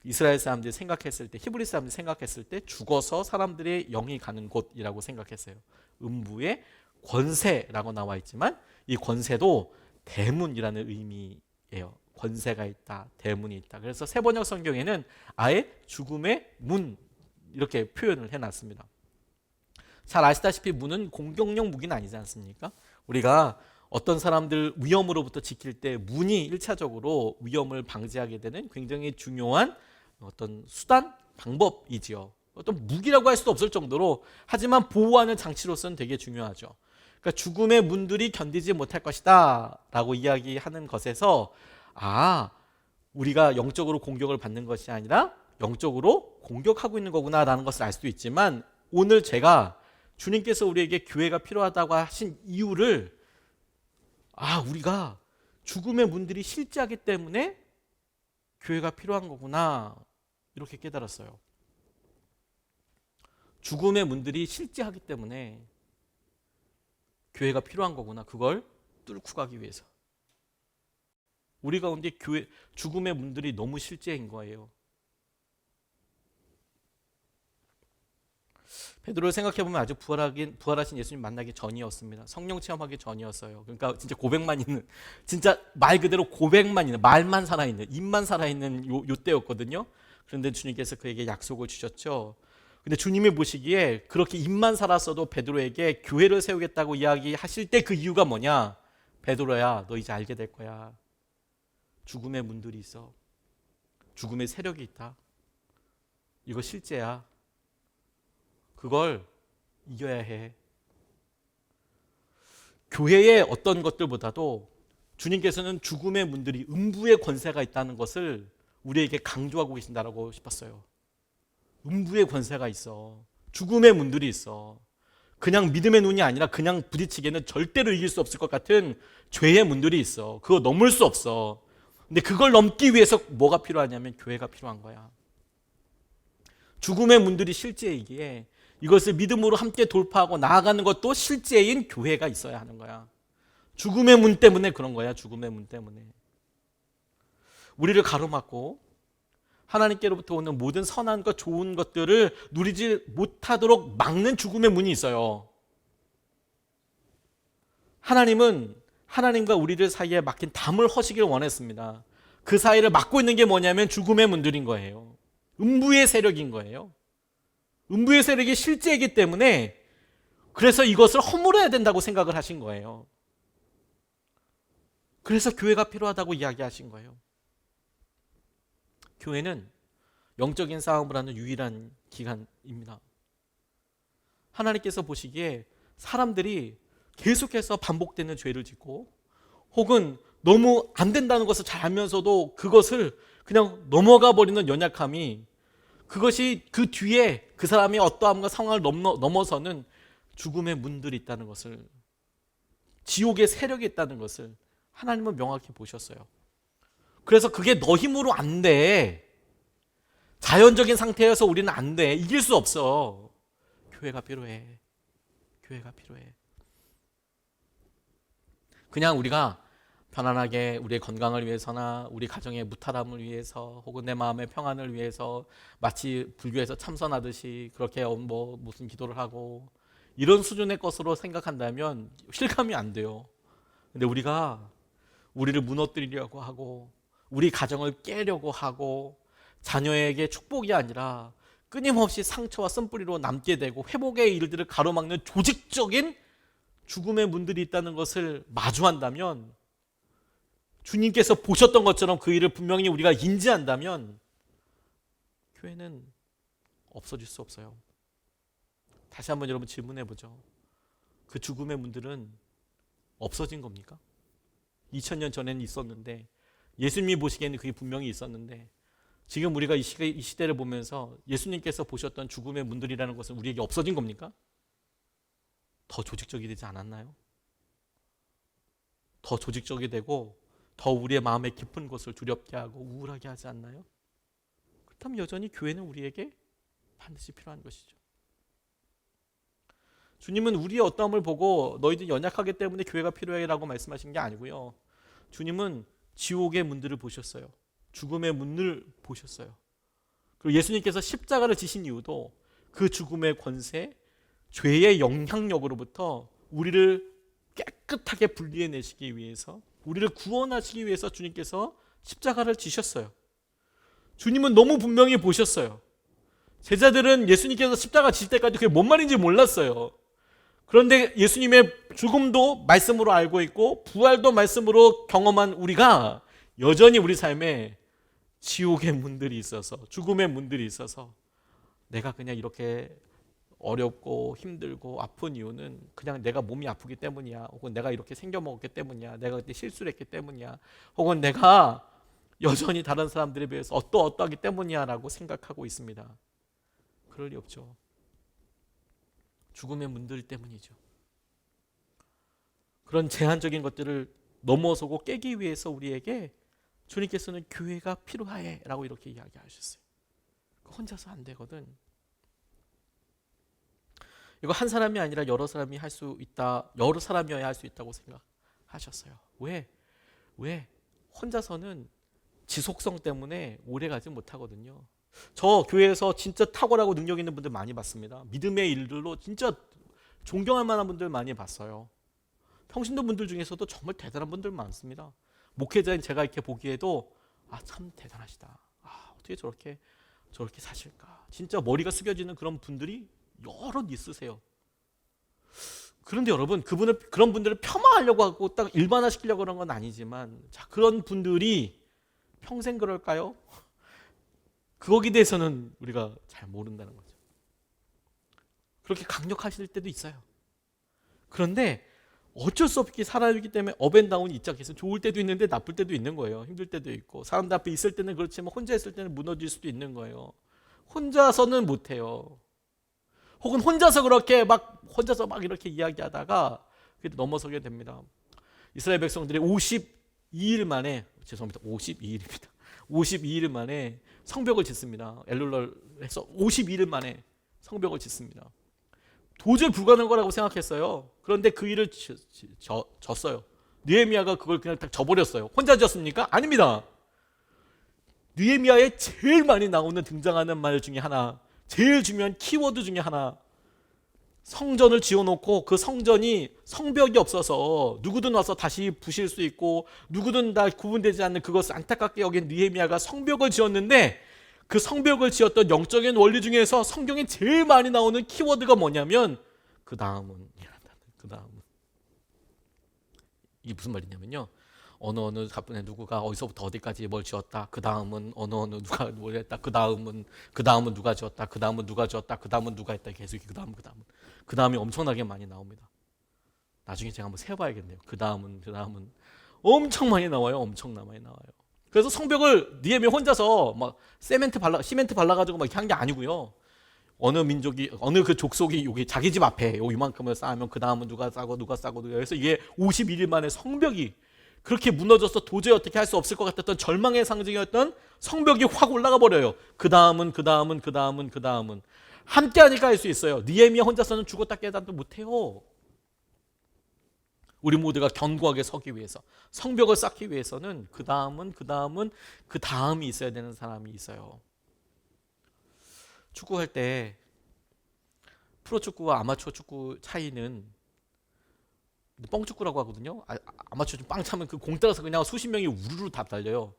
이스라엘 사람들이 생각했을 때, 히브리 사람들이 생각했을 때 죽어서 사람들의 영이 가는 곳이라고 생각했어요. 음부의 권세라고 나와 있지만 이 권세도 대문이라는 의미예요. 권세가 있다, 대문이 있다. 그래서 세번역 성경에는 아예 죽음의 문 이렇게 표현을 해놨습니다. 잘 아시다시피 문은 공격용 무기는 아니지 않습니까? 우리가 어떤 사람들 위험으로부터 지킬 때 문이 1차적으로 위험을 방지하게 되는 굉장히 중요한 어떤 수단, 방법이지요. 어떤 무기라고 할 수도 없을 정도로 하지만 보호하는 장치로서는 되게 중요하죠. 그러니까 죽음의 문들이 견디지 못할 것이다 라고 이야기하는 것에서 우리가 영적으로 공격을 받는 것이 아니라 영적으로 공격하고 있는 거구나 라는 것을 알 수도 있지만 오늘 제가 주님께서 우리에게 교회가 필요하다고 하신 이유를 우리가 죽음의 문들이 실제하기 때문에 교회가 필요한 거구나 이렇게 깨달았어요. 죽음의 문들이 실제하기 때문에 교회가 필요한 거구나. 그걸 뚫고 가기 위해서. 우리 가운데 죽음의 문들이 너무 실제인 거예요. 베드로를 생각해보면 아주 부활하신 예수님 만나기 전이었습니다. 성령 체험하기 전이었어요. 그러니까 진짜 고백만 있는, 진짜 말 그대로 고백만 있는, 말만 살아있는, 입만 살아있는 요 때였거든요. 그런데 주님께서 그에게 약속을 주셨죠. 근데 주님이 보시기에 그렇게 입만 살았어도 베드로에게 교회를 세우겠다고 이야기하실 때 그 이유가 뭐냐? 베드로야, 너 이제 알게 될 거야. 죽음의 문들이 있어. 죽음의 세력이 있다. 이거 실제야. 그걸 이겨야 해. 교회의 어떤 것들보다도 주님께서는 죽음의 문들이 음부의 권세가 있다는 것을 우리에게 강조하고 계신다라고 싶었어요. 음부의 권세가 있어. 죽음의 문들이 있어. 그냥 믿음의 눈이 아니라 그냥 부딪히기에는 절대로 이길 수 없을 것 같은 죄의 문들이 있어. 그거 넘을 수 없어. 근데 그걸 넘기 위해서 뭐가 필요하냐면 교회가 필요한 거야. 죽음의 문들이 실제이기에 이것을 믿음으로 함께 돌파하고 나아가는 것도 실제인 교회가 있어야 하는 거야. 죽음의 문 때문에 그런 거야. 죽음의 문 때문에. 우리를 가로막고 하나님께로부터 오는 모든 선한 것, 좋은 것들을 누리지 못하도록 막는 죽음의 문이 있어요. 하나님은 하나님과 우리들 사이에 막힌 담을 허시길 원했습니다. 그 사이를 막고 있는 게 뭐냐면 죽음의 문들인 거예요. 음부의 세력인 거예요. 음부의 세력이 실제이기 때문에 그래서 이것을 허물어야 된다고 생각을 하신 거예요. 그래서 교회가 필요하다고 이야기하신 거예요. 교회는 영적인 싸움을 하는 유일한 기관입니다. 하나님께서 보시기에 사람들이 계속해서 반복되는 죄를 짓고 혹은 너무 안 된다는 것을 잘 알면서도 그것을 그냥 넘어가 버리는 연약함이 그것이 그 뒤에 그 사람이 어떠함과 상황을 넘어서는 죽음의 문들이 있다는 것을, 지옥의 세력이 있다는 것을 하나님은 명확히 보셨어요. 그래서 그게 너 힘으로 안 돼. 자연적인 상태여서 우리는 안 돼. 이길 수 없어. 교회가 필요해. 교회가 필요해. 그냥 우리가 편안하게 우리의 건강을 위해서나 우리 가정의 무탈함을 위해서 혹은 내 마음의 평안을 위해서 마치 불교에서 참선하듯이 그렇게 무슨 기도를 하고 이런 수준의 것으로 생각한다면 실감이 안 돼요. 근데 우리가 우리를 무너뜨리려고 하고 우리 가정을 깨려고 하고 자녀에게 축복이 아니라 끊임없이 상처와 쓴뿌리로 남게 되고 회복의 일들을 가로막는 조직적인 죽음의 문들이 있다는 것을 마주한다면, 주님께서 보셨던 것처럼 그 일을 분명히 우리가 인지한다면 교회는 없어질 수 없어요. 다시 한번 여러분 질문해 보죠. 그 죽음의 문들은 없어진 겁니까? 2000년 전에는 있었는데, 예수님이 보시기에는 그게 분명히 있었는데, 지금 우리가 이 시대를 보면서 예수님께서 보셨던 죽음의 문들이라는 것은 우리에게 없어진 겁니까? 더 조직적이 되지 않았나요? 더 조직적이 되고 더 우리의 마음의 깊은 곳을 두렵게 하고 우울하게 하지 않나요? 그렇다면 여전히 교회는 우리에게 반드시 필요한 것이죠. 주님은 우리의 어떠함을 보고 너희들 연약하기 때문에 교회가 필요해라고 말씀하신 게 아니고요. 주님은 지옥의 문들을 보셨어요. 죽음의 문을 보셨어요. 그리고 예수님께서 십자가를 지신 이유도 그 죽음의 권세, 죄의 영향력으로부터 우리를 깨끗하게 분리해내시기 위해서, 우리를 구원하시기 위해서 주님께서 십자가를 지셨어요. 주님은 너무 분명히 보셨어요. 제자들은 예수님께서 십자가 지실 때까지 그게 뭔 말인지 몰랐어요. 그런데 예수님의 죽음도 말씀으로 알고 있고 부활도 말씀으로 경험한 우리가 여전히 우리 삶에 지옥의 문들이 있어서, 죽음의 문들이 있어서 내가 그냥 이렇게 어렵고 힘들고 아픈 이유는 그냥 내가 몸이 아프기 때문이야, 혹은 내가 이렇게 생겨먹었기 때문이야, 내가 그때 실수를 했기 때문이야, 혹은 내가 여전히 다른 사람들에 비해서 어떠하기 때문이야 라고 생각하고 있습니다. 그럴 리 없죠. 죽음의 문들 때문이죠. 그런 제한적인 것들을 넘어서고 깨기 위해서 우리에게 주님께서는 교회가 필요해 라고 이렇게 이야기하셨어요. 혼자서 안 되거든. 이거 한 사람이 아니라 여러 사람이 할 수 있다, 여러 사람이어야 할 수 있다고 생각하셨어요. 왜? 혼자서는 지속성 때문에 오래 가지 못하거든요. 저 교회에서 진짜 탁월하고 능력 있는 분들 많이 봤습니다. 믿음의 일들로 진짜 존경할 만한 분들 많이 봤어요. 평신도 분들 중에서도 정말 대단한 분들 많습니다. 목회자인 제가 이렇게 보기에도 참 대단하시다. 어떻게 저렇게 사실까. 진짜 머리가 숙여지는 그런 분들이 여럿 있으세요. 그런데 여러분, 그런 분들을 폄하하려고 하고 딱 일반화시키려고 그런 건 아니지만, 자, 그런 분들이 평생 그럴까요? 거기에 대해서는 우리가 잘 모른다는 거죠. 그렇게 강력하실 때도 있어요. 그런데 어쩔 수 없게 살아있기 때문에 업앤다운이 있자해서 좋을 때도 있는데 나쁠 때도 있는 거예요. 힘들 때도 있고, 사람들 앞에 있을 때는 그렇지만 혼자 있을 때는 무너질 수도 있는 거예요. 혼자서는 못해요. 혹은 혼자서 그렇게 막 이렇게 이야기하다가 넘어서게 됩니다. 이스라엘 백성들이 52일 만에, 죄송합니다, 52일입니다. 52일 만에 성벽을 짓습니다. 엘룰을 해서 52일 만에 성벽을 짓습니다. 도저히 불가능한 거라고 생각했어요. 그런데 그 일을 졌어요. 느헤미야가 그걸 그냥 딱 져버렸어요. 혼자 졌습니까? 아닙니다. 느헤미야에 제일 많이 나오는 등장하는 말 중에 하나, 제일 중요한 키워드 중에 하나, 성전을 지어놓고 그 성전이 성벽이 없어서 누구든 와서 다시 부실 수 있고 누구든 다 구분되지 않는 그것을 안타깝게 여긴 느헤미야가 성벽을 지었는데, 그 성벽을 지었던 영적인 원리 중에서 성경에 제일 많이 나오는 키워드가 뭐냐면 그 다음은, 그 다음은, 이게 무슨 말이냐면요, 어느 가문의 누구가 어디서부터 어디까지 뭘 지었다, 그 다음은 어느 누가 뭘 했다, 그 다음은 누가 지었다, 그 다음은 누가 지었다, 그 다음은 누가 했다, 계속 그 다음이 엄청나게 많이 나옵니다. 나중에 제가 한번 세어봐야겠네요. 그 다음은 엄청 많이 나와요. 엄청나게 많이 나와요. 그래서 성벽을 느헤미야 혼자서 막 시멘트 발라가지고 막 이렇게 한 게 아니고요. 어느 민족이, 어느 그 족속이 여기 자기 집 앞에 이만큼을 쌓으면 그 다음은 누가 싸고 그래서 이게 51일 만에 성벽이 그렇게 무너져서 도저히 어떻게 할 수 없을 것 같았던 절망의 상징이었던 성벽이 확 올라가 버려요. 그 다음은 함께 하니까 할 수 있어요. 느헤미야 혼자서는 죽었다 깨닫도 못해요. 우리 모두가 견고하게 서기 위해서, 성벽을 쌓기 위해서는 그 다음이 있어야 되는 사람이 있어요. 축구할 때 프로축구와 아마추어 축구 차이는, 뻥축구라고 하거든요. 아마추어 좀 빵 차면 그 공 따라서 그냥 수십 명이 우르르 다 달려요.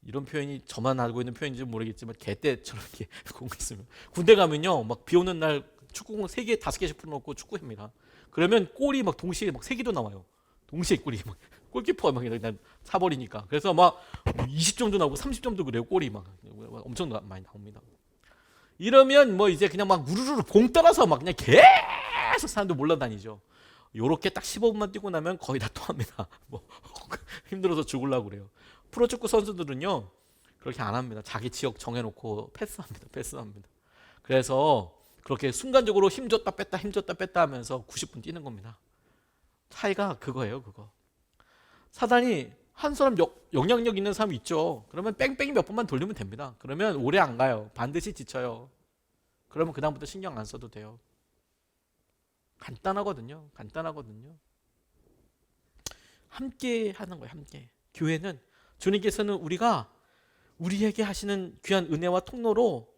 이런 표현이 저만 알고 있는 표현인지 모르겠지만 개떼처럼 이렇게 공 있으면, 군대 가면요 막 비 오는 날 축구공 3개 5개씩 풀어놓고 축구합니다. 그러면 골이 막 동시에 막 3개도 나와요. 동시에 골이 막 골키퍼가 막 그냥 차버리니까. 그래서 막 20점도 나오고 30점도 그래요. 골이 막 엄청 많이 나옵니다. 이러면 뭐 이제 그냥 막 우르르 공 따라서 막 그냥 계속 사람들 몰려다니죠. 요렇게 딱 15분만 뛰고 나면 거의 다 토합니다. 뭐 힘들어서 죽으려고 그래요. 프로축구 선수들은요 그렇게 안 합니다. 자기 지역 정해놓고 패스합니다. 그래서 그렇게 순간적으로 힘줬다 뺐다 하면서 90분 뛰는 겁니다. 차이가 그거예요. 그거. 사단이 한 사람 영향력 있는 사람 있죠. 그러면 뺑뺑이 몇 번만 돌리면 됩니다. 그러면 오래 안 가요. 반드시 지쳐요. 그러면 그 다음부터 신경 안 써도 돼요. 간단하거든요. 함께 하는 거예요. 함께. 교회는, 주님께서는 우리에게 하시는 귀한 은혜와 통로로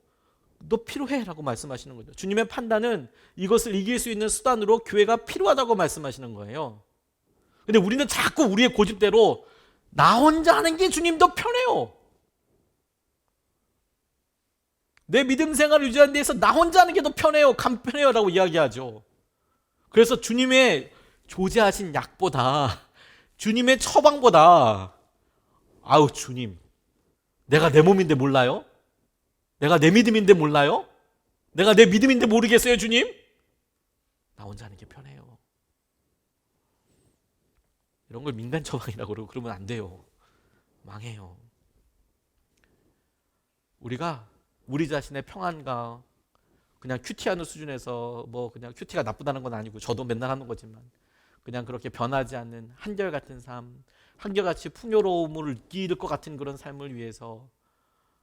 너 필요해 라고 말씀하시는 거죠. 주님의 판단은 이것을 이길 수 있는 수단으로 교회가 필요하다고 말씀하시는 거예요. 근데 우리는 자꾸 우리의 고집대로 나 혼자 하는 게 주님 더 편해요. 내 믿음 생활을 유지하는 데에서 나 혼자 하는 게 더 편해요. 간편해요 라고 이야기하죠. 그래서 주님의 조제하신 약보다, 주님의 처방보다, 아우 주님, 내가 내 몸인데 몰라요? 내가 내 믿음인데 몰라요? 내가 내 믿음인데 모르겠어요 주님? 나 혼자 하는 게 편해요. 이런 걸 민간 처방이라고 그러면 안 돼요. 망해요. 우리가 우리 자신의 평안과 그냥 큐티하는 수준에서, 뭐 그냥 큐티가 나쁘다는 건 아니고 저도 맨날 하는 거지만, 그냥 그렇게 변하지 않는 한결같은 삶, 한결같이 풍요로움을 느낄 것 같은 그런 삶을 위해서,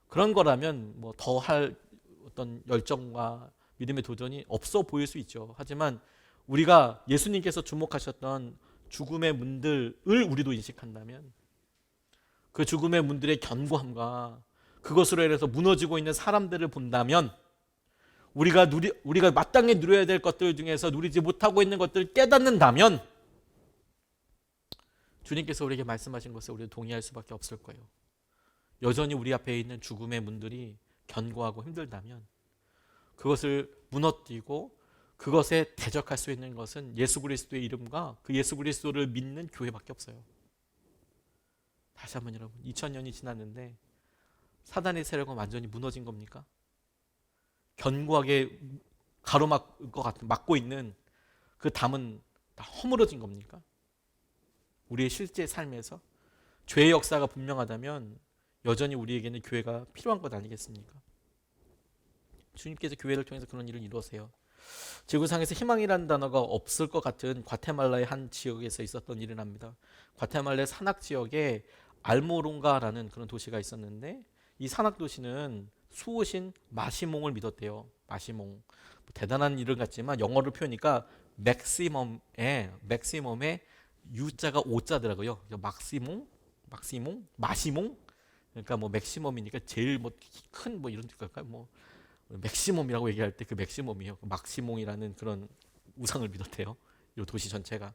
그런 거라면 뭐 더 할 어떤 열정과 믿음의 도전이 없어 보일 수 있죠. 하지만 우리가 예수님께서 주목하셨던 죽음의 문들을 우리도 인식한다면, 그 죽음의 문들의 견고함과 그것으로 인해서 무너지고 있는 사람들을 본다면, 우리가 마땅히 누려야 될 것들 중에서 누리지 못하고 있는 것들을 깨닫는다면, 주님께서 우리에게 말씀하신 것에 우리도 동의할 수밖에 없을 거예요. 여전히 우리 앞에 있는 죽음의 문들이 견고하고 힘들다면, 그것을 무너뜨리고 그것에 대적할 수 있는 것은 예수 그리스도의 이름과 그 예수 그리스도를 믿는 교회밖에 없어요. 다시 한번 여러분, 2000년이 지났는데 사단의 세력은 완전히 무너진 겁니까? 견고하게 막고 있는 그 담은 다 허물어진 겁니까? 우리의 실제 삶에서 죄의 역사가 분명하다면 여전히 우리에게는 교회가 필요한 것 아니겠습니까? 주님께서 교회를 통해서 그런 일을 이루세요. 지구상에서 희망이라는 단어가 없을 것 같은 과테말라의 한 지역에서 있었던 일을 합니다. 과테말라의 산악 지역에 알모론가라는 그런 도시가 있었는데 이 산악 도시는 수호신 마시몽을 믿었대요. 마시몽. 뭐 대단한 이름 같지만 영어로 표현이니까 맥시멈의 U자가 O자더라고요. 마시몽. 그러니까 뭐 맥시멈이니까 제일 뭐 큰 뭐 이런 뜻일까요? 뭐 맥시멈이라고 얘기할 때 그 맥시멈이요. 막시몽이라는 그런 우상을 믿었대요. 이 도시 전체가.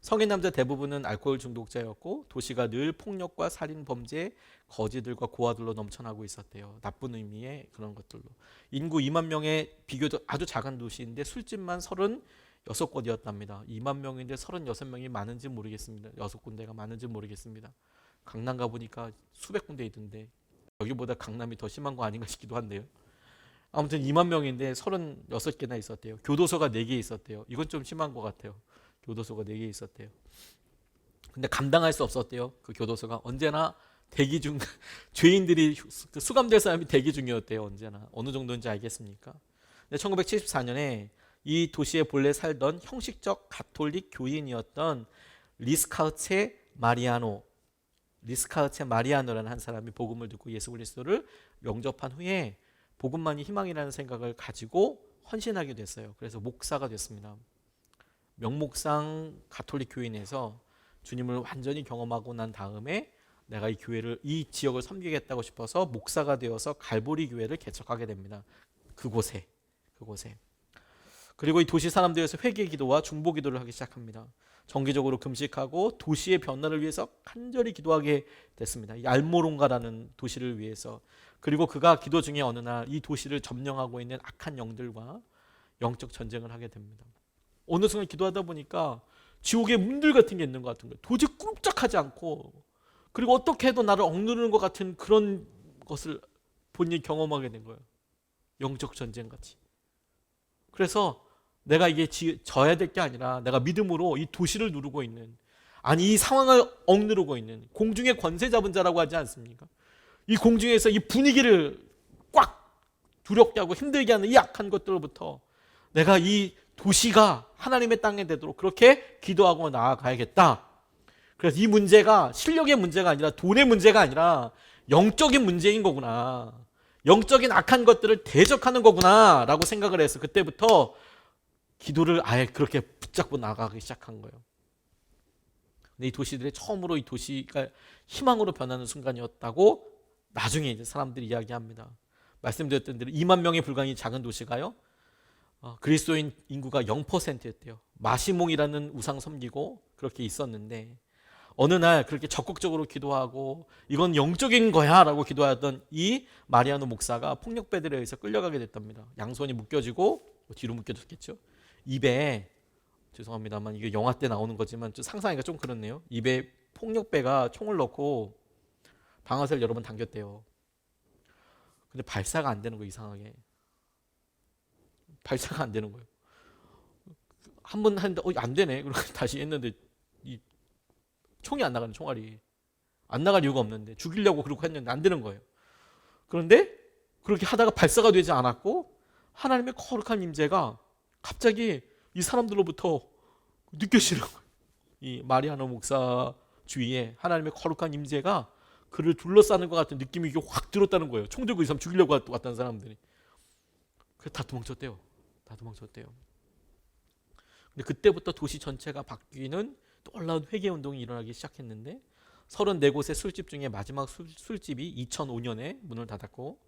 성인 남자 대부분은 알코올 중독자였고 도시가 늘 폭력과 살인 범죄, 거지들과 고아들로 넘쳐나고 있었대요. 나쁜 의미의 그런 것들로. 인구 2만 명의 비교적 아주 작은 도시인데 술집만 36곳이었답니다. 2만 명인데 36명이 많은지 모르겠습니다. 6군데가 많은지 모르겠습니다. 강남 가보니까 수백 군데 있던데 여기보다 강남이 더 심한 거 아닌가 싶기도 한데요. 아무튼 2만 명인데 36개나 있었대요. 교도소가 4개 있었대요. 이건 좀 심한 것 같아요. 교도소가 4개 있었대요. 근데 감당할 수 없었대요. 그 교도소가 언제나 대기 중 죄인들이 수감될 사람이 대기 중이었대요. 언제나. 어느 정도인지 알겠습니까? 근데 1974년에 이 도시에 본래 살던 형식적 가톨릭 교인이었던 리스카우체 마리아노라는 한 사람이 복음을 듣고 예수 그리스도를 영접한 후에 복음만이 희망이라는 생각을 가지고 헌신하게 됐어요. 그래서 목사가 됐습니다. 명목상 가톨릭 교인에서 주님을 완전히 경험하고 난 다음에 내가 이 지역을 섬기겠다고 싶어서 목사가 되어서 갈보리 교회를 개척하게 됩니다. 그곳에. 그리고 이 도시 사람들에서 회개 기도와 중보 기도를 하기 시작합니다. 정기적으로 금식하고 도시의 변화를 위해서 간절히 기도하게 됐습니다. 이 알모론가라는 도시를 위해서. 그리고 그가 기도 중에 어느 날 이 도시를 점령하고 있는 악한 영들과 영적 전쟁을 하게 됩니다. 어느 순간 기도하다 보니까 지옥의 문들 같은 게 있는 것 같은 거예요. 도저히 꼼짝하지 않고 그리고 어떻게 해도 나를 억누르는 것 같은 그런 것을 본인이 경험하게 된 거예요. 영적 전쟁 같이. 그래서 내가 이게 져야 될 게 아니라 내가 믿음으로 이 도시를 누르고 있는, 아니 이 상황을 억누르고 있는 공중의 권세 잡은 자라고 하지 않습니까? 이 공중에서 이 분위기를 꽉 두렵게 하고 힘들게 하는 이 악한 것들로부터 내가 이 도시가 하나님의 땅에 되도록 그렇게 기도하고 나아가야겠다. 그래서 이 문제가 실력의 문제가 아니라 돈의 문제가 아니라 영적인 문제인 거구나. 영적인 악한 것들을 대적하는 거구나 라고 생각을 해서 그때부터 기도를 아예 그렇게 붙잡고 나가기 시작한 거예요. 근데 이 도시들의 처음으로 이 도시가 희망으로 변하는 순간이었다고 나중에 이제 사람들이 이야기합니다. 말씀드렸던 대로 2만 명에 불과한 작은 도시가요, 그리스도인 인구가 0%였대요. 마시몽이라는 우상 섬기고 그렇게 있었는데 어느 날 그렇게 적극적으로 기도하고 이건 영적인 거야 라고 기도하던 이 마리아노 목사가 폭력배들에 의해서 끌려가게 됐답니다. 양손이 묶여지고 뒤로 묶여졌겠죠. 입에, 죄송합니다만 이게 영화 때 나오는 거지만 좀 상상하기가 좀 그렇네요. 입에 폭력배가 총을 넣고 방아쇠를 여러 번 당겼대요. 근데 발사가 안 되는 거예요. 이상하게 발사가 안 되는 거예요. 한 번 했는데 안 되네. 그리고 다시 했는데 이 총이 안 나가는, 총알이 안 나갈 이유가 없는데 죽이려고 그렇게 했는데 안 되는 거예요. 그런데 그렇게 하다가 발사가 되지 않았고 하나님의 거룩한 임재가 갑자기 이 사람들로부터 느껴지는 거예요. 이 마리아노 목사 주위에 하나님의 거룩한 임재가 그를 둘러싸는 것 같은 느낌이 이게 확 들었다는 거예요. 총 들고 이 사람 죽이려고 왔다는 사람들이. 그래서 다 도망쳤대요. 근데 그때부터 도시 전체가 바뀌는 놀라운 회개운동이 일어나기 시작했는데 34곳의 술집 중에 마지막 술집이 2005년에 문을 닫았고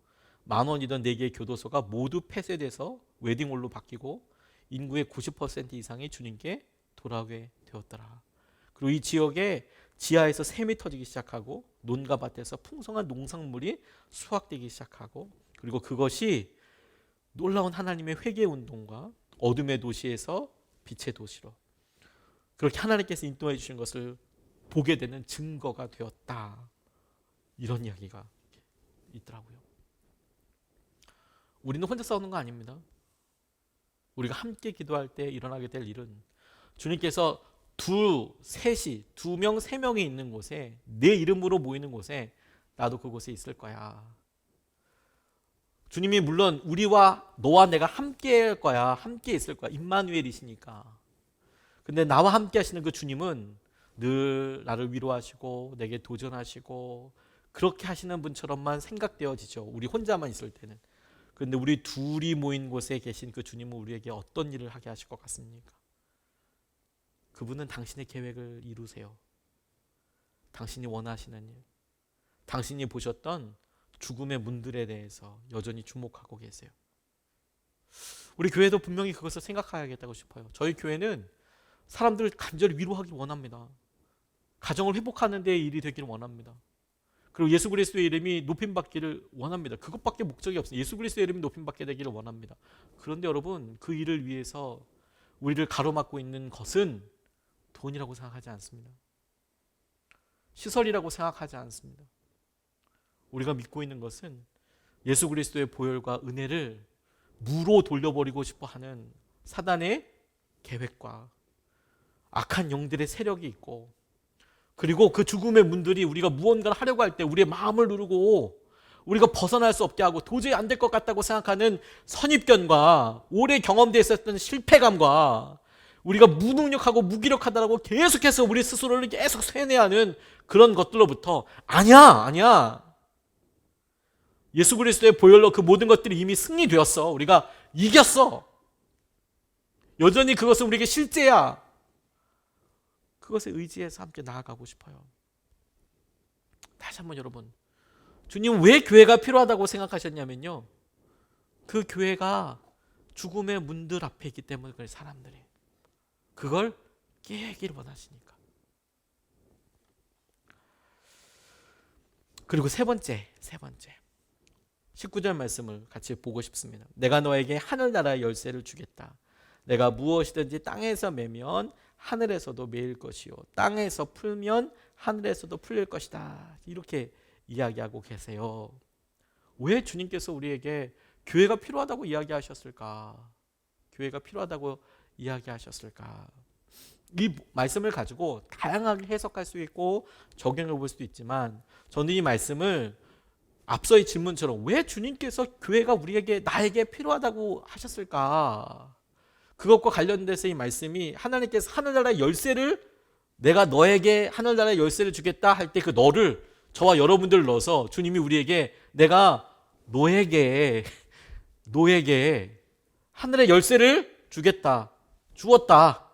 10,000원이던 4개의 교도소가 모두 폐쇄돼서 웨딩홀로 바뀌고 인구의 90% 이상이 주님께 돌아오게 되었더라. 그리고 이 지역에 지하에서 샘이 터지기 시작하고 논과 밭에서 풍성한 농산물이 수확되기 시작하고 그리고 그것이 놀라운 하나님의 회개운동과 어둠의 도시에서 빛의 도시로 그렇게 하나님께서 인도해 주신 것을 보게 되는 증거가 되었다. 이런 이야기가 있더라고요. 우리는 혼자 싸우는 거 아닙니다. 우리가 함께 기도할 때 일어나게 될 일은 주님께서 2, 3이, 2명, 3명이 있는 곳에 내 이름으로 모이는 곳에 나도 그곳에 있을 거야. 주님이 물론 너와 내가 함께 할 거야. 함께 있을 거야. 임마누엘이시니까. 근데 나와 함께 하시는 그 주님은 늘 나를 위로하시고 내게 도전하시고 그렇게 하시는 분처럼만 생각되어지죠. 우리 혼자만 있을 때는. 그런데 우리 둘이 모인 곳에 계신 그 주님은 우리에게 어떤 일을 하게 하실 것 같습니까? 그분은 당신의 계획을 이루세요. 당신이 원하시는 일, 당신이 보셨던 죽음의 문들에 대해서 여전히 주목하고 계세요. 우리 교회도 분명히 그것을 생각해야겠다고 싶어요. 저희 교회는 사람들을 간절히 위로하기 원합니다. 가정을 회복하는 데 일이 되기를 원합니다. 그리고 예수 그리스도의 이름이 높임받기를 원합니다. 그것밖에 목적이 없어요. 예수 그리스도의 이름이 높임받게 되기를 원합니다. 그런데 여러분, 그 일을 위해서 우리를 가로막고 있는 것은 돈이라고 생각하지 않습니다. 시설이라고 생각하지 않습니다. 우리가 믿고 있는 것은 예수 그리스도의 보혈과 은혜를 무로 돌려버리고 싶어하는 사단의 계획과 악한 영들의 세력이 있고, 그리고 그 죽음의 문들이 우리가 무언가를 하려고 할 때 우리의 마음을 누르고 우리가 벗어날 수 없게 하고 도저히 안 될 것 같다고 생각하는 선입견과 오래 경험되어 있었던 실패감과 우리가 무능력하고 무기력하다고 계속해서 우리 스스로를 계속 쇠뇌하는 그런 것들로부터 아니야. 예수 그리스도의 보혈로 그 모든 것들이 이미 승리되었어. 우리가 이겼어. 여전히 그것은 우리에게 실제야. 그것에 의지해서 함께 나아가고 싶어요. 다시 한번 여러분, 주님은 왜 교회가 필요하다고 생각하셨냐면요, 그 교회가 죽음의 문들 앞에 있기 때문에 그래. 사람들이 그걸 깨기를 원하시니까. 그리고 세 번째 19절 말씀을 같이 보고 싶습니다. 내가 너에게 하늘나라의 열쇠를 주겠다. 내가 무엇이든지 땅에서 매면 하늘에서도 매일 것이요 땅에서 풀면 하늘에서도 풀릴 것이다. 이렇게 이야기하고 계세요. 왜 주님께서 우리에게 교회가 필요하다고 이야기하셨을까? 교회가 필요하다고 이야기하셨을까? 이 말씀을 가지고 다양하게 해석할 수 있고 적용해 볼 수도 있지만, 저는 이 말씀을 앞서의 질문처럼 왜 주님께서 교회가 나에게 필요하다고 하셨을까? 그것과 관련돼서 이 말씀이 하나님께서 하늘나라의 열쇠를, 내가 너에게 하늘나라의 열쇠를 주겠다 할 때 그 너를, 저와 여러분들을 넣어서 주님이 우리에게 내가 너에게 하늘의 열쇠를 주겠다, 주었다.